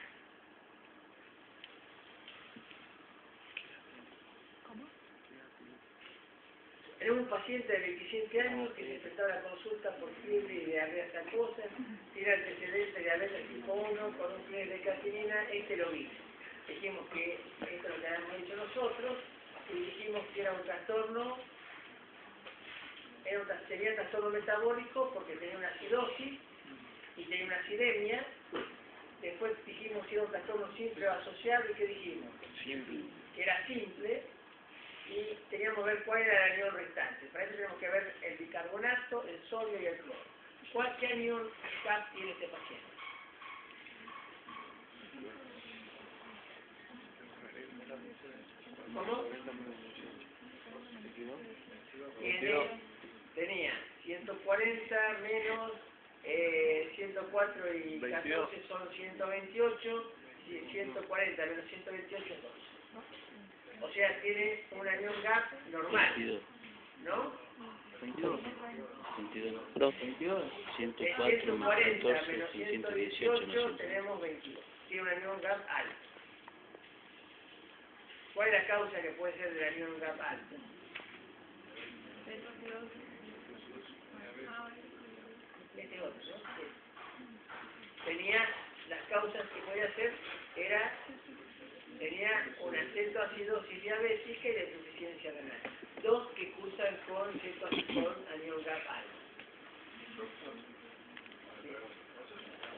S2: Tenemos un paciente de 27 años que se presentó a la consulta por fiebre y diarrea acuosa, tiene antecedentes de diabetes tipo 1 con un fiebre de creatinina, lo vimos. Dijimos que esto es lo que habíamos dicho nosotros y dijimos que era un trastorno, sería trastorno metabólico porque tenía una acidosis y tenía una acidemia. Después dijimos que era un trastorno simple o asociado y ¿qué dijimos?
S3: Simple.
S2: Que era simple. Y teníamos que ver cuál era el anión restante. Para eso tenemos que ver el bicarbonato, el sodio y el cloro. ¿Qué anión GAP tiene este paciente? ¿Cómo? Tenía 140 menos 104 y 14 son 128, y 140 menos 128 es 2. O sea, tiene un anión GAP normal,
S4: 22.
S2: ¿no?
S4: 22. 22. 104 más
S2: 140
S4: 14
S2: menos
S4: y 118
S2: 118
S4: más
S2: tenemos 22. Tiene un anión GAP alto. ¿Cuál es la causa que puede ser del anión GAP alto? Este otro, ¿no? Tenía las causas que podía ser, tenía una cetoacidosis diabética y la insuficiencia renal. Dos que cursan con anión GAP alto.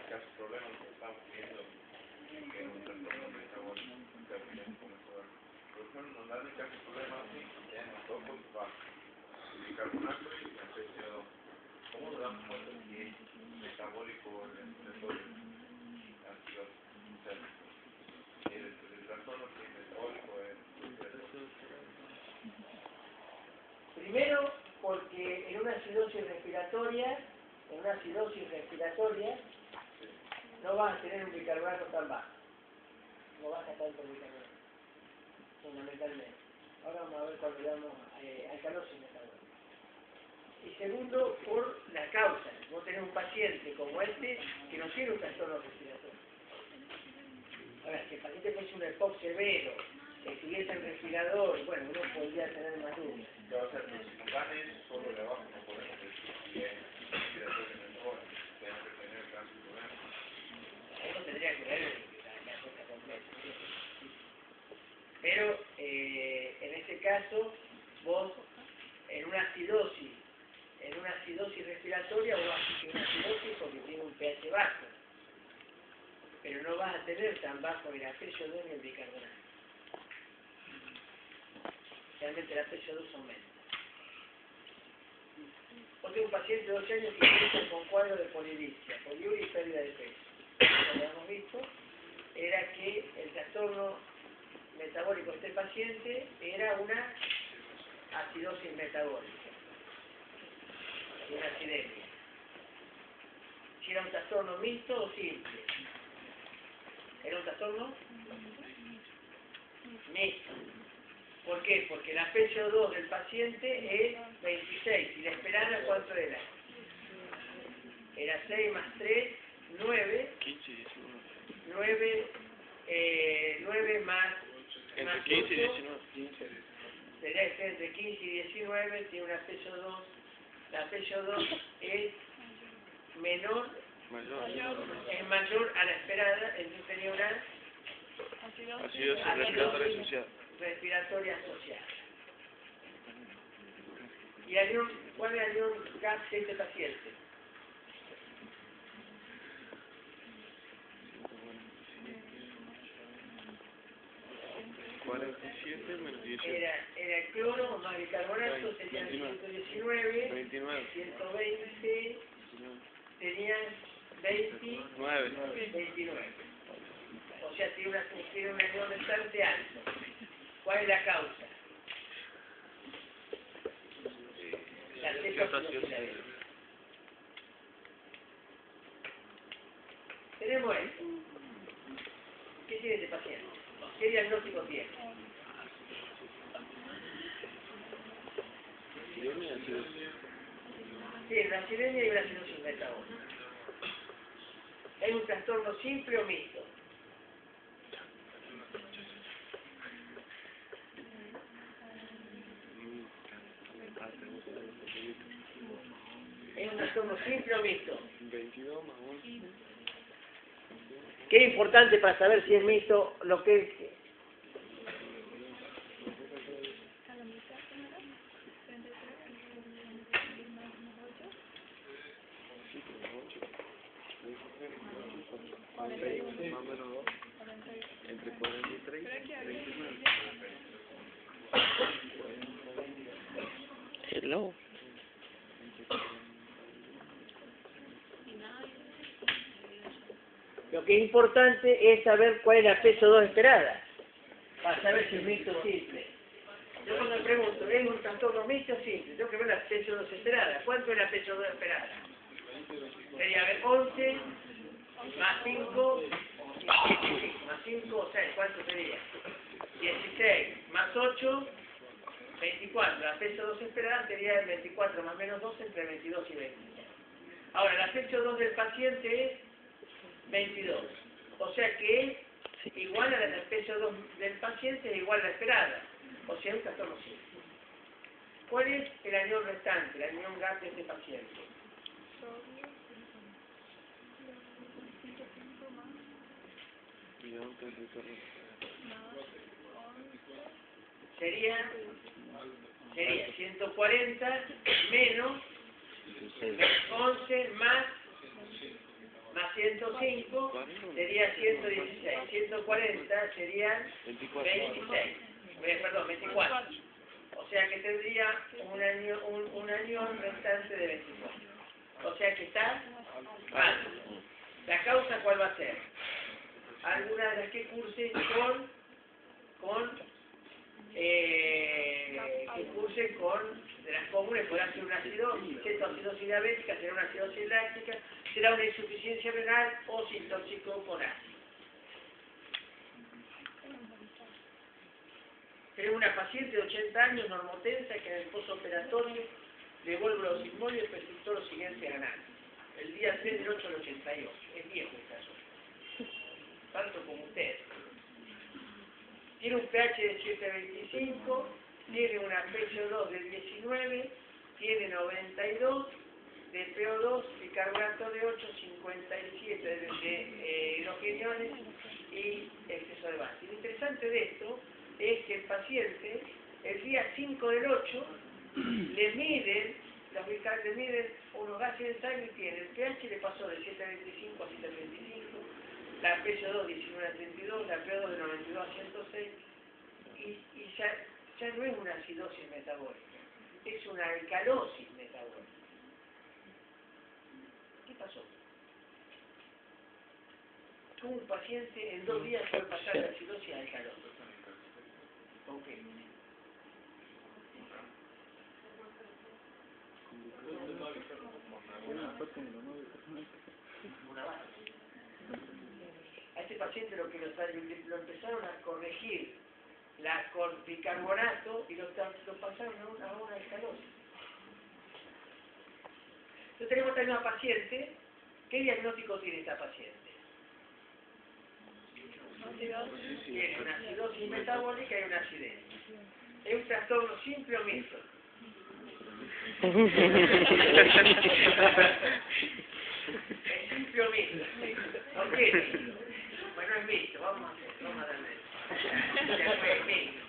S5: Casi problemas que estamos viendo que en un trastorno metabólico terminen con mejorar. Pero bueno, nos dan casi problemas así, ya en los ojos bajos. El bicarbonato y la CO2. ¿Cómo nos damos cuenta que es metabólico el sodio? El trastorno que es metabólico es...
S2: Primero, porque en una acidosis respiratoria, no vas a tener un bicarbonato tan bajo. No baja tanto el bicarbonato, fundamentalmente. Ahora vamos a ver cuando veamos alcalosis metabólica. Y segundo, por la causa. Vos tenés un paciente como este que no tiene un trastorno respiratorio. si el paciente fuese un EPOC severo, que estuviese en respirador, bueno, uno podría tener más dudas.
S5: ¿Qué va a hacer? Los simultáneos solo de abajo no podemos decir que respiratorio mejor, tenemos que tener cáncer problema.
S2: Uno tendría que ver la cosa completa. Pero en ese caso, vos en una acidosis respiratoria, vos vas a tener una acidosis porque tiene un pH bajo. Pero no vas a tener tan bajo el HCO2 ni el bicarbonato. Realmente el HCO2 aumenta. Yo tengo un paciente de 12 años que empieza con cuadro de polidipsia, poliuria y pérdida de peso. Lo que hemos visto era que el trastorno metabólico de este paciente era una acidosis metabólica, una acidemia. Si era un trastorno mixto o simple. ¿Era un trastorno? Mixto. ¿Por qué? Porque la PCO2 del paciente es 26 y la esperada ¿cuánto era? Era 6 más 3, 9.
S3: 15 y 19.
S2: 9 más
S3: Entre 15 y 19.
S2: Sería que entre 15 y 19 tiene una PCO2. La PCO2 es menor, es mayor a la esperada, entonces tenía una
S3: Acidosis respiratoria asociada.
S2: respiratoria asociada. ¿Y cuál es el ion GAP de este paciente?
S3: Menos 18.
S2: Era el cloro más bicarbonato, serían 119,
S3: 29.
S2: 120, serían 29. O sea, tiene un ion bastante alto. ¿Cuál es la causa? La cetoacidosis. Tenemos esto. ¿Qué tiene este paciente? ¿Qué diagnóstico tiene? Sí, una acidemia y una acidosis metabólica. ¿Es un trastorno simple o mixto? ¿Es un trastorno simple o mixto?
S3: 22 más 1.
S2: ¿Qué es importante para saber si es mixto lo que es?
S3: Más menos 2. Entre 43 y 39.
S4: Hello.
S2: Lo que es importante es saber cuál es la PCO2 esperada, para saber si es mixto o simple. Yo cuando me pregunto, ¿es un trastorno mixto o simple? Tengo que ver la PCO2 esperada. ¿Cuánto es la PCO2 esperada? Sería 11 más 5, más 5 o 6, ¿cuánto sería? 16 más 8, 24. La PCO2 esperada sería el 24 más menos 2 entre 22 y 20. Ahora, la PCO2 del paciente es 22. O sea que es igual a la PCO2 del paciente, es igual a la esperada. O sea, un trastorno simple. ¿Cuál es el anión restante, el anión GAP de este paciente? Sería 140 menos 11 más 105 sería 116. 140 serían 26. Perdón, 24. O sea que tendría un anión restante de 24. O sea que está mal. ¿La causa cuál va a ser? Alguna de las que cursen de las comunes podrá ser una acidosis, cetoacidosis diabética, será una acidosis láctica, será una insuficiencia renal o se intoxicó con ácido. Tenemos una paciente de 80 años, normotensa, que en el postoperatorio devuelve los osmolios y prescriptó los siguientes análisis. El día 3 del 8 del 88. Es viejo el caso. Tanto como usted. tiene un pH de 7,25, tiene una PCO2 de 19, tiene 92 de PO2, bicarbonato de 8, 57 de hidrogeniones y exceso de base. Lo interesante de esto es que el paciente, el día 5 del 8, le miden unos gases de sangre y tiene el pH le pasó de 7,25 a 7,25, la PCO2 19 a 32, la PO2 de 92 a 106, y ya no es una acidosis metabólica, es una alcalosis metabólica. ¿Qué pasó? Un paciente en 2 días puede pasar de acidosis a alcalosis. ¿Con qué? Una base. A este paciente lo empezaron a corregir con bicarbonato y lo pasaron a una alcalosis. Entonces tenemos esta misma paciente. ¿Qué diagnóstico tiene esta paciente? Tiene una acidosis metabólica y una acidez. ¿Es un trastorno simple o mixto? ¿Es simple o mixto? ¿Por qué? Bueno, es mixto, vamos a darle eso. Es mixto.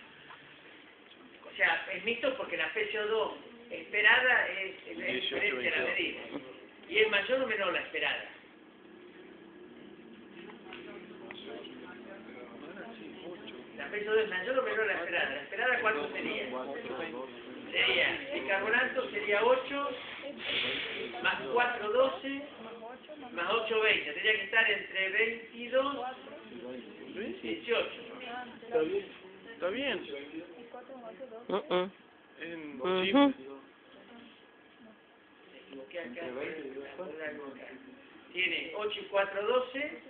S2: O sea, es mixto porque la PCO2 esperada es diferente a la medida. ¿Y es mayor o menor la esperada? La PCO2 es mayor o menor a la esperada. ¿La esperada cuánto sería? Sería, bicarbonato sería 8, más 4, 12, más 8, 20. Tendría que estar entre 22 y 18.
S3: Está bien. Está bien. En chip.
S2: Me equivoqué acá. Tiene 8 y 4, 12.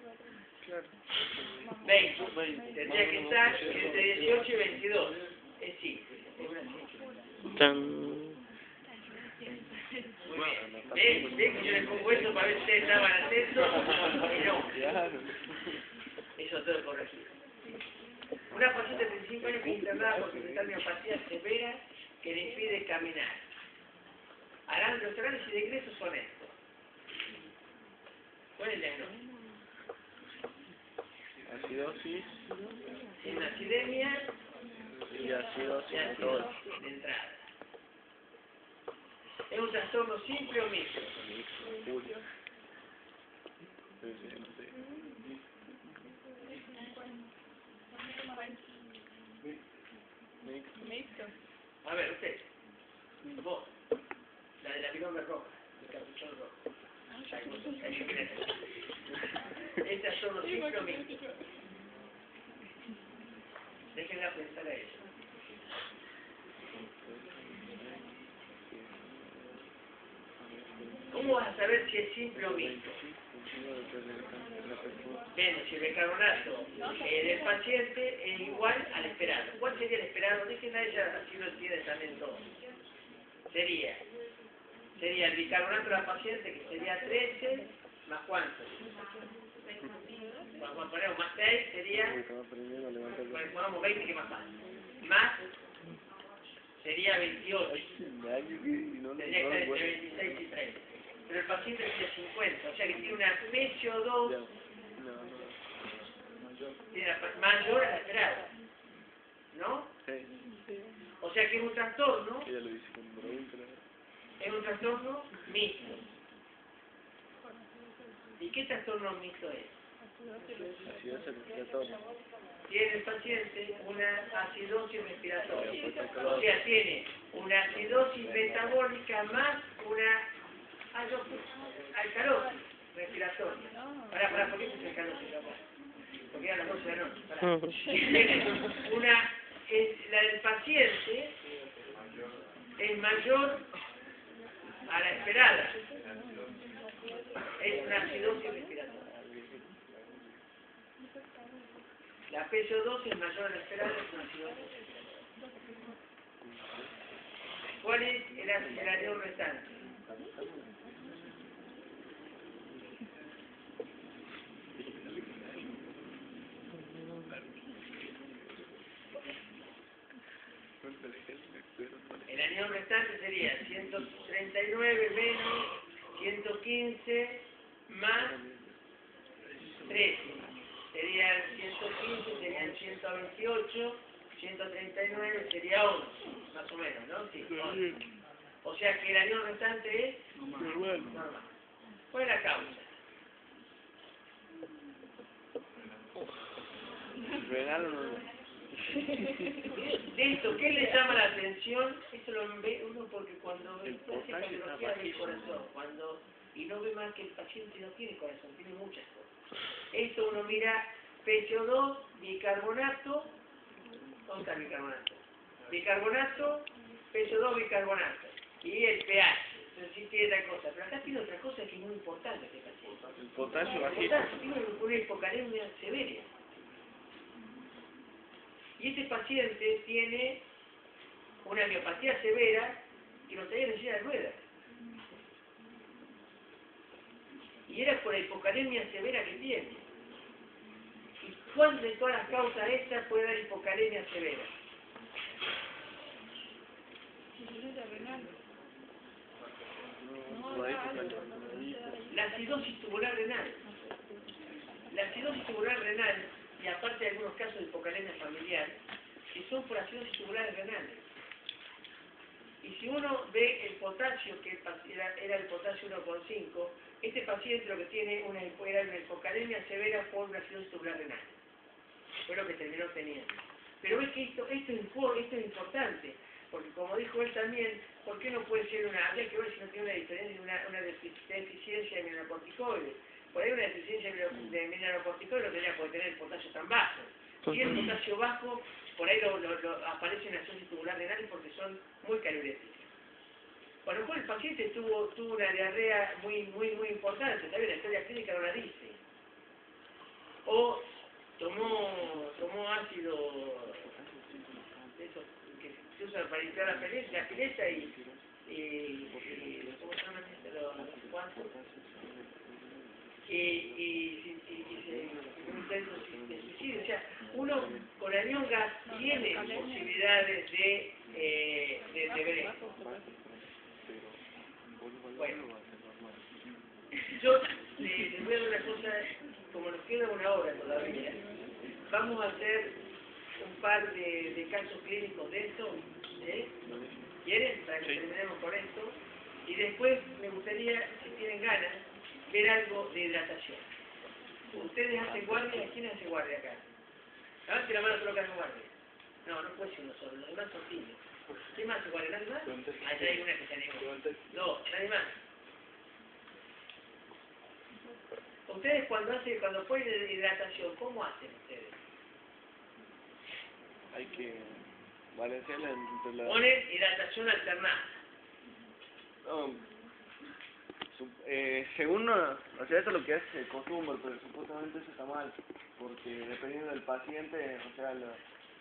S2: 20. Tendría que estar entre 18 y 22. Es simple. Es una simple. ¿Ves que yo les pongo eso para ver si ustedes estaban atentos? Y no. Eso todo es corregido. Una paciente de 35 años que es internada por presentar miopatía severa que le impide caminar. Los análisis de ingresos son estos. ¿Cuál es el diagnóstico?
S3: Acidosis
S2: Sin acidemia
S3: y acidosis
S2: de entrada. ¿Es un trastorno simple o mixto? A ver, usted. Vos. La de la binomio roja. El capuchón rojo. ¿Es trastorno simple o mixto? Déjenla pensar a eso. ¿Cómo vas a saber si es simple o mixto? Bien, si el bicarbonato del paciente es igual al esperado. ¿Cuál sería el esperado? Déjenla a ella, así lo entiende también todo. Sería el bicarbonato de la paciente, que sería 13, más cuánto. Cuando ponemos más 6, sería, pongamos 20, que más fácil. Más, sería 28. Tendría que estar entre 26 y 30. Pero el paciente tiene 50, o sea que tiene una PCO2 mayor a la esperada, ¿no? O sea que es un trastorno, es un trastorno mixto. ¿Y qué trastorno mixto es? Tiene el paciente una acidosis respiratoria, o sea, tiene una acidosis metabólica más una alcalosis respiratoria. ¿Por qué es alcalosis? Porque era las 12 de la noche. Tiene la del paciente es mayor a la esperada. Es una acidosis respiratoria. La PCO2 es mayor a la esperada, es una acidosis respiratoria. ¿Cuál es el anión restante? El anión restante sería 139 menos 115 más 13. Serían 115, serían 128, 139 sería 11, más o menos, ¿no? Sí, 11. O sea que el anión restante es normal. ¿Cuál es la causa?
S3: Renal no.
S2: De esto, ¿qué le llama la atención? Esto lo ve uno porque cuando
S3: El
S2: hace
S3: potasio está
S2: cardiología del
S3: bajísimo.
S2: corazón, y no ve más que el paciente no tiene corazón, tiene muchas cosas. Esto uno mira PCO2, bicarbonato, ¿dónde está el bicarbonato? Bicarbonato, PCO2, bicarbonato, y el pH. Entonces sí tiene otra cosa, pero acá tiene otra cosa que es muy importante este paciente.
S3: El potasio
S2: El
S3: bajísimo.
S2: potasio tiene una hipocalemia severa. Y este paciente tiene una miopatía severa que lo traía en silla de ruedas. Y era por la hipocalemia severa que tiene. ¿Y cuál de todas las causas estas puede dar hipocalemia severa? La acidosis tubular renal. La acidosis tubular renal, y aparte de algunos casos de hipocalemia familiar, que son por acidosis tubulares renales. Y si uno ve el potasio, que era el potasio 1,5, este paciente lo que tiene era una hipocalemia severa por una acidosis tubular renal. Fue lo que terminó teniendo. Pero es que esto es importante, porque como dijo él también, ¿por qué no puede ser habría que ver si no tiene una diferencia, una deficiencia de mineralocorticoides? Por ahí una deficiencia de mineralocorticoides lo tendría por tener el potasio tan bajo. Si el potasio bajo, por ahí aparece una acidosis tubular renal porque son muy caloríficas. Por lo cual el paciente tuvo una diarrea muy importante, también la historia clínica no la dice. O tomó ácido, eso que se usa para limpiar la pileta y ¿cómo se llaman los cuantos? Y un intento de suicidio. O sea, uno con anión gas tiene posibilidades de ver esto. Bueno, yo les voy a dar una cosa, como nos queda una hora todavía, vamos a hacer un par de casos clínicos de esto, ¿quieren? Para que terminemos con esto, y después me gustaría, si tienen ganas, ver algo de hidratación. ¿Ustedes hacen guardia? ¿Quién hace guardia acá? Levante la mano solo que hace guardia. No, no puede ser uno solo, los demás son tímidos. ¿Quién más hace guardia? ¿Nadie más? Allá hay una que se animó. No, nadie más. Ustedes cuando ponen hidratación, ¿cómo hacen ustedes?
S3: Hay que balancearla entre la...
S2: Ponen hidratación alternada.
S3: No, según, o sea, eso es lo que es costumbre, pero supuestamente eso está mal, porque dependiendo del paciente, o sea,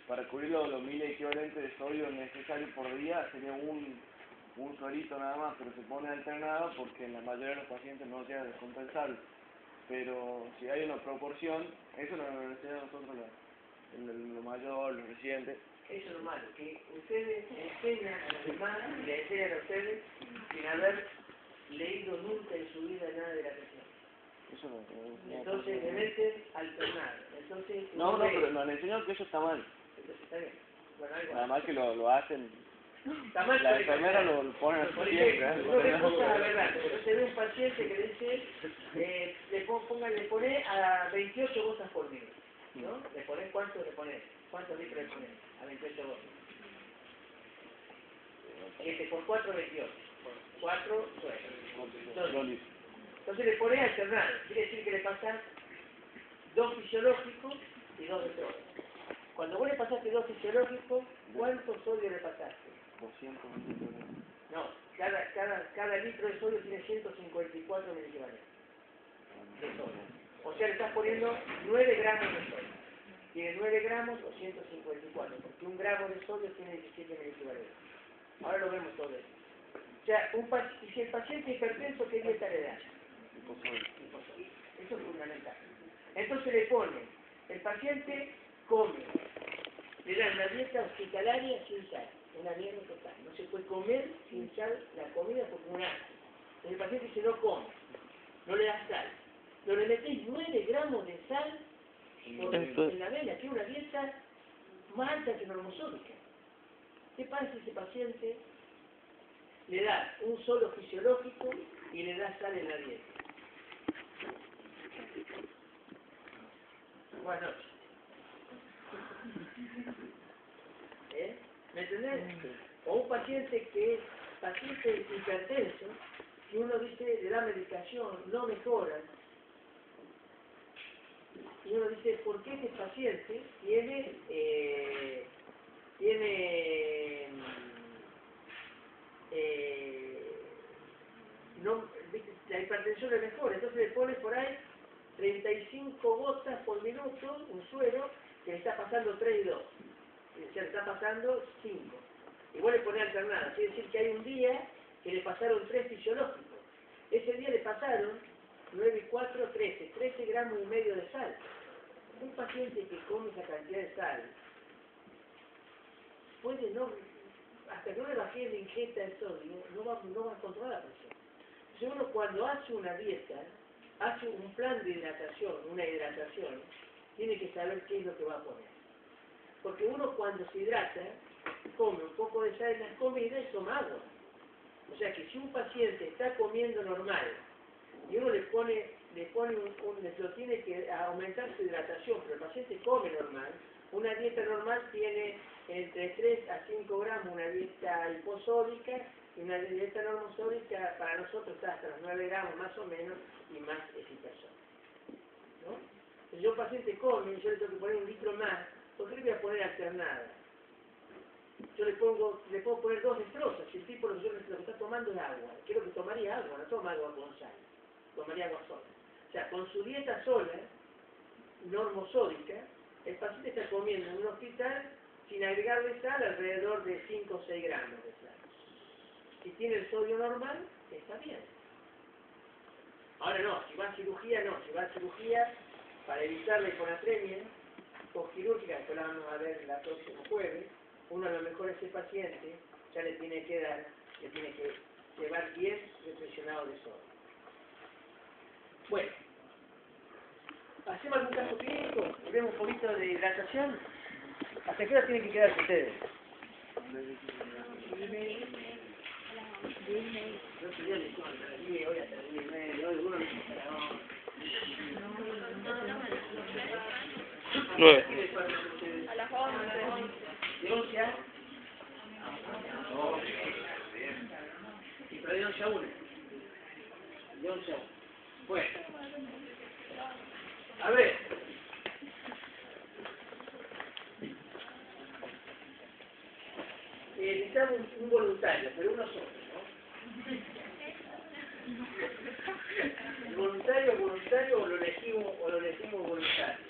S3: para cubrir los 1000 equivalentes de sodio necesarios por día sería un suerito nada más, pero se pone alternado porque en la mayoría de los pacientes no llega a descompensarlo. Pero si hay una proporción, eso nos enseña a nosotros lo mayor, los residentes.
S2: Eso es lo malo, que ustedes enseñan a los demás y le enseñan a ustedes sin haber leído nunca en su vida nada de la presión.
S3: Eso no,
S2: Entonces le meten alternado. Entonces,
S3: no, pero nos han enseñado que eso está mal.
S2: Entonces está bien. Bueno, algo
S3: Nada más que lo hacen.
S2: está mal,
S3: La enfermera lo ponen así
S2: por
S3: siempre.
S2: ejemplo, uno ve cosas a verdad. Entonces ve un paciente que dice, le pone a 28 gotas por minuto. ¿No? ¿Le pones cuánto le pones? ¿Cuántos litros le pones? A 28 gotas. 7 por 4, 28. Por 4, 2. Entonces le pones alternado. Quiere decir que le pasas 2 fisiológicos y 2 de sodio. Cuando vos le pasaste 2 fisiológicos, ¿cuánto sodio le pasaste?
S3: 200 mililitros.
S2: No, cada litro de sodio tiene 154 miligramos de sodio. O sea, le estás poniendo 9 gramos de sodio. Tiene 9 gramos o 154, porque 1 gramo de sodio tiene 17 miligramos. Ahora lo vemos todo eso. O sea, y si el paciente es hipertenso, ¿qué dieta le da? Eso es fundamental. Entonces le pone, el paciente come le dan la dieta hospitalaria sin sal, una mierda total. No se puede comer sin sal la comida porque es un asco. El paciente dice no come, no le da sal. Pero le metés 9 gramos de sal en la vena, que es una dieta más alta que normosódica. ¿Qué pasa si ese paciente le da un solo fisiológico y le da sal en la dieta? Buenas noches. ¿Me entendés? O un paciente que es paciente hipertenso, que uno dice, le da medicación, no mejora. Y uno dice, ¿por qué este paciente la hipertensión le mejora? Entonces le pone por ahí 35 gotas por minuto, un suero, que le está pasando 3 y 2. O sea, le está pasando 5. Igual le pone alternada. Quiere decir que hay un día que le pasaron 3 fisiológicos. Ese día le pasaron 9 y 4, 13 gramos y medio de sal. Un paciente que come esa cantidad de sal puede no, hasta que no le baje la ingesta de sodio, no va a controlar la presión. Entonces uno cuando hace una dieta, hace un plan de hidratación, una hidratación, tiene que saber qué es lo que va a poner. Porque uno cuando se hidrata, come un poco de sal en las comidas y toma agua. O sea que si un paciente está comiendo normal y uno le tiene que aumentar su hidratación, pero el paciente come normal, una dieta normal tiene entre 3 a 5 gramos una dieta hiposódica y una dieta normosódica para nosotros está hasta los 9 gramos más o menos y más es hipersódica, ¿no? Si yo un paciente come y yo le tengo que poner 1 litro más, ¿por qué le voy a poner alternada? Yo le puedo poner 2 estrozas, si el tipo lo que está tomando es agua, quiero que tomaría agua, no toma agua con sal, tomaría agua sola. O sea, con su dieta sola, normosódica, el paciente está comiendo en un hospital sin agregarle sal alrededor de 5 o 6 gramos de sal. Si tiene el sodio normal, está bien. Ahora no, si va a cirugía para evitar la hiponatremia postquirúrgica, que la vamos a ver el próximo jueves, uno a lo mejor ese paciente ya le tiene que llevar 10 reflexionados de sodio. Bueno, ¿hacemos algún caso clínico? ¿Vemos un poquito de hidratación? ¿Hasta qué hora tienen que quedarse ustedes? Yo estoy ya listo, hasta las 10, hoy hasta las 10:30, hoy uno listo hasta las 11.
S4: 9.
S1: A las 11.
S2: ¿De 11 a? Y pero de 11 a 1. De 11 a 1. Bueno. A ver. Necesitamos un voluntario, pero uno solo, ¿no? ¿El voluntario o lo elegimos voluntario?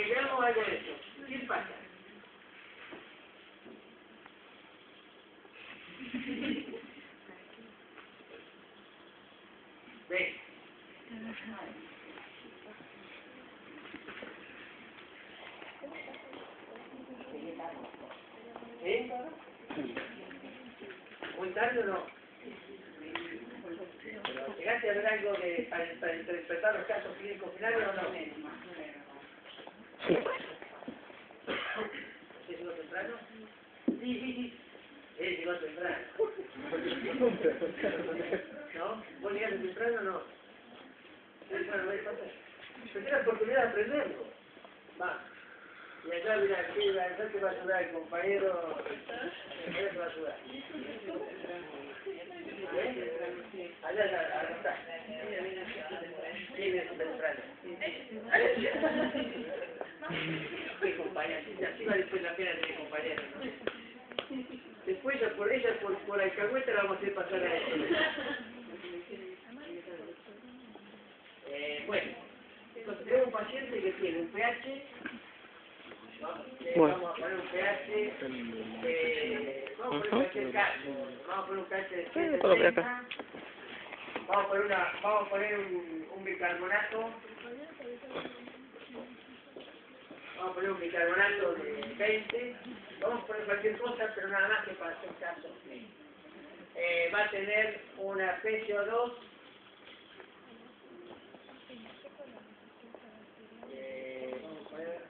S2: Veamos algo de esto. ¿Qué pasa? Ven. ¿Eh? ¿Muy tarde o no? ¿Llegaste a ver algo para interpretar los casos clínicos finales o no? ¿Sí llegó temprano? Sí. Él llegó temprano. ¿No? ¿Vos llegaste temprano o no? Bueno, no hay cosa. Pero tiene la oportunidad de aprenderlo. Va. Y allá, mira, allá te va a ayudar el compañero. Allá te va a ayudar. Allá está. Sí, viene temprano. Qué compañero. Así va después la pena tener compañeros, ¿no? Después por alcahueta la vamos a hacer pasar a él. Bueno, entonces tenemos un paciente que tiene un pH, vamos a poner un pH, vamos a poner cualquier caso, vamos a poner un pH de 7,30, Vamos a poner un bicarbonato. Vamos a poner un bicarbonato de 20. Vamos a poner cualquier cosa, pero nada más que para hacer caso. Va a tener una PCO2. Vamos a poner.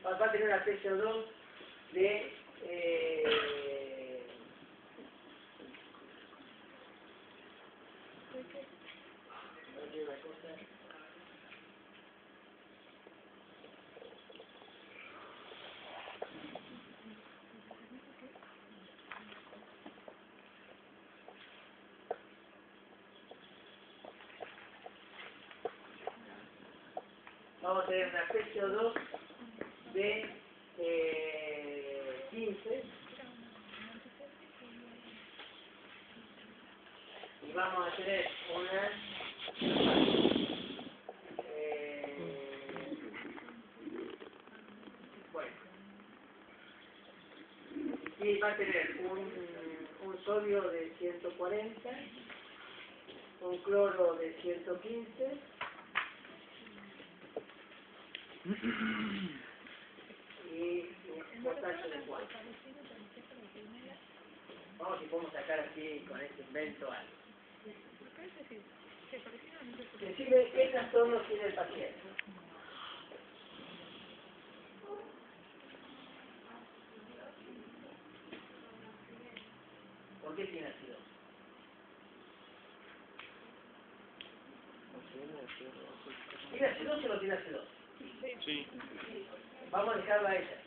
S2: Va a tener una PCO2 de vamos a tener una PCO2 de 15 y vamos a tener una bueno, y va a tener un sodio de 140, un cloro de 115 y un potasio de 4. Vamos si podemos sacar así con este invento algo. Decime qué trastorno tiene el paciente. ¿Por qué tiene acidosis? ¿Tiene acidosis o no tiene acidosis?
S4: Sí.
S2: Vamos a dejarla a ella.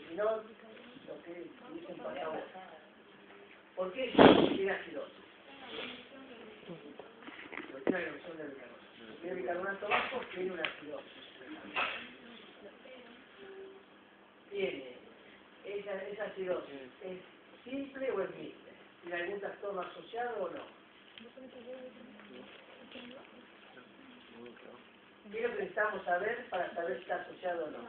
S2: Si no, lo que dicen pasamos. ¿Por qué tiene acidosis? Porque tiene una reducción de bicarbonato. Tiene bicarbonato bajo, tiene una acidosis. Tiene esa acidosis. ¿Es simple o es mixta? ¿Tiene algún trastorno asociado o no? ¿Qué es lo que necesitamos saber para saber si está asociado o no?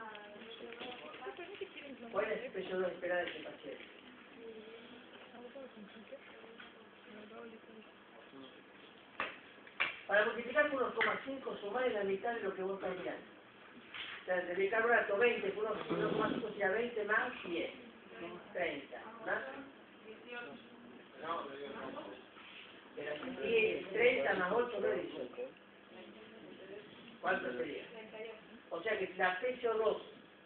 S2: ¿Cuál es el PCO2 esperada de ese paciente? Para multiplicar por 1,5 sumar la mitad de lo que vos estás mirando. O sea, de bicarbonato 20 por 1,5 sería 20 más 10. 30. ¿Más? No. Y 30 más 8 no es 18. ¿Cuánto sería? O sea que la PCO2,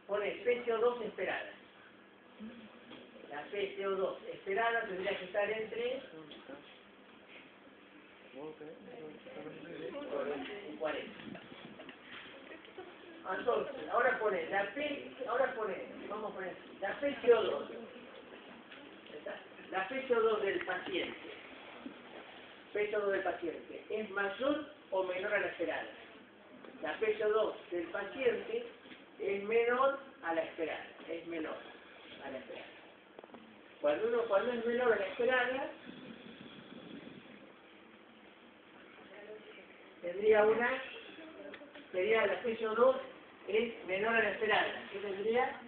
S2: pone PCO2 esperada. La PCO2 esperada tendría que estar entre 40. Entonces, ahora pone vamos a poner la PCO2. La PCO2 del paciente. PCO2 del paciente es mayor o menor a la esperada. La PCO2 del paciente es menor a la esperada. Es menor a la esperada. Cuando es menor a la esperada, sería la PCO2 es menor a la esperada. ¿Qué tendría?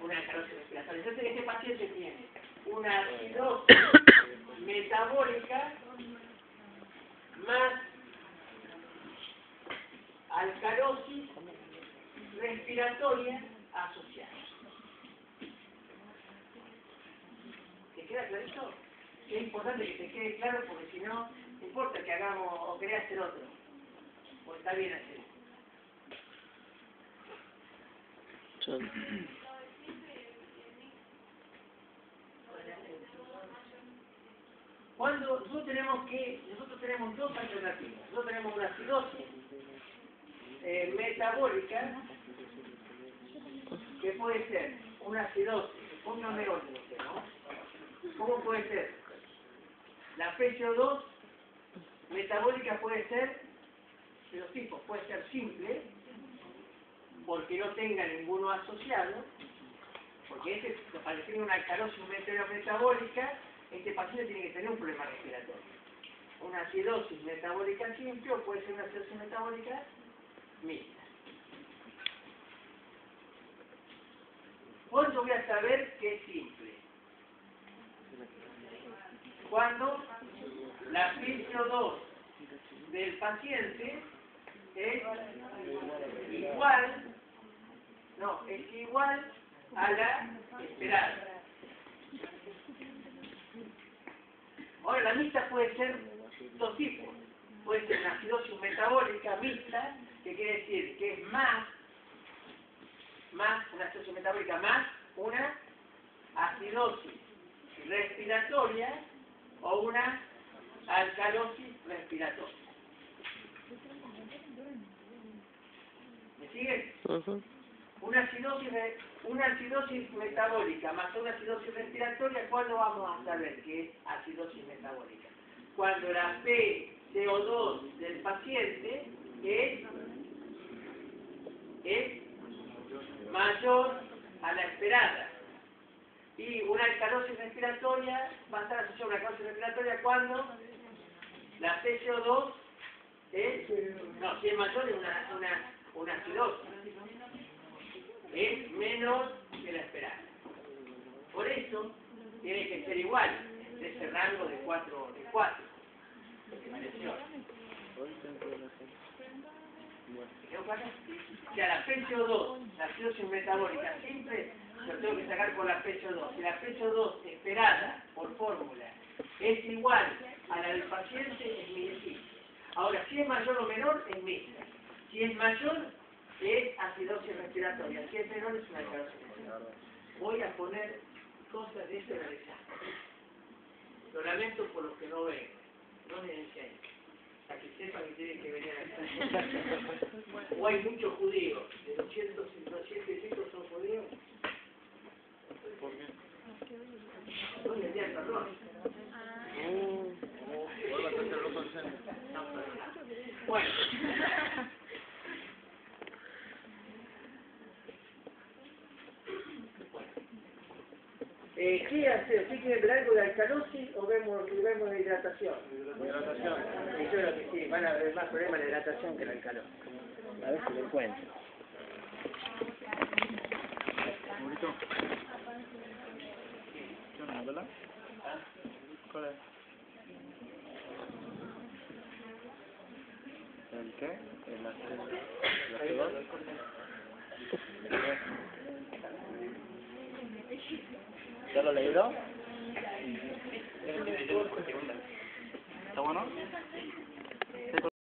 S2: Una acidosis respiratoria. Entonces este paciente tiene una acidosis metabólica más alcalosis respiratoria asociada. ¿Te queda clarito? Es importante que te quede claro porque si no, no importa que hagamos o querés hacer otro. Pues está bien así. Cuando nosotros tenemos dos alternativas. Nosotros tenemos una acidosis metabólica que puede ser una acidosis, póngame orden usted, ¿no? ¿Cómo puede ser? La PCO2 metabólica puede ser de dos tipos, puede ser simple, porque no tenga ninguno asociado, porque para tener una alcalosis metabólica, este paciente tiene que tener un problema respiratorio. Una acidosis metabólica simple o puede ser una acidosis metabólica mixta. ¿Cuándo voy a saber que es simple? Cuando la PCO2 del paciente es igual a la esperada. Ahora, la mixta puede ser dos tipos. Puede ser una acidosis metabólica mixta, que quiere decir que es más una acidosis metabólica más una acidosis respiratoria o una alcalosis respiratoria. ¿Me siguen? Una acidosis metabólica más una acidosis respiratoria, ¿cuándo vamos a saber que es acidosis metabólica? Cuando la PCO2 del paciente es mayor a la esperada. Y una alcalosis respiratoria va a estar asociada a una alcalosis respiratoria cuando la PCO2 si es mayor es una acidosis. Es menor que la esperada. Por eso tiene que ser igual de ese rango de 4. O sea, la PCO2, la acidosis metabólica simple, lo tengo que sacar por la PCO2. Si la PCO2 esperada por fórmula es igual a la del paciente, es mi. Ahora, si es mayor o menor, es mixta. Si es mayor, es acidosis respiratoria. Si es menor, es una alcalosis respiratoria. Voy a poner cosas de este examen. Lo lamento por los que no ven. No me enseñen. Para que sepan que tienen que venir acá. O hay muchos judíos. De 200 son judíos.
S3: ¿Por qué?
S2: No les di el perdón. Bueno. ¿Qué hacer? ¿Sí quiere ver algo de alcalosis o vemos de hidratación?
S3: Hidratación.
S2: Yo creo que sí, van a haber más problemas de hidratación que la alcalosis.
S4: A ver si lo encuentro.
S3: ¿Bonito? ¿Qué onda, verdad? ¿Cuál es? ¿El qué? ¿El ácido? ¿Ya lo leí, bro? ¿Está bueno?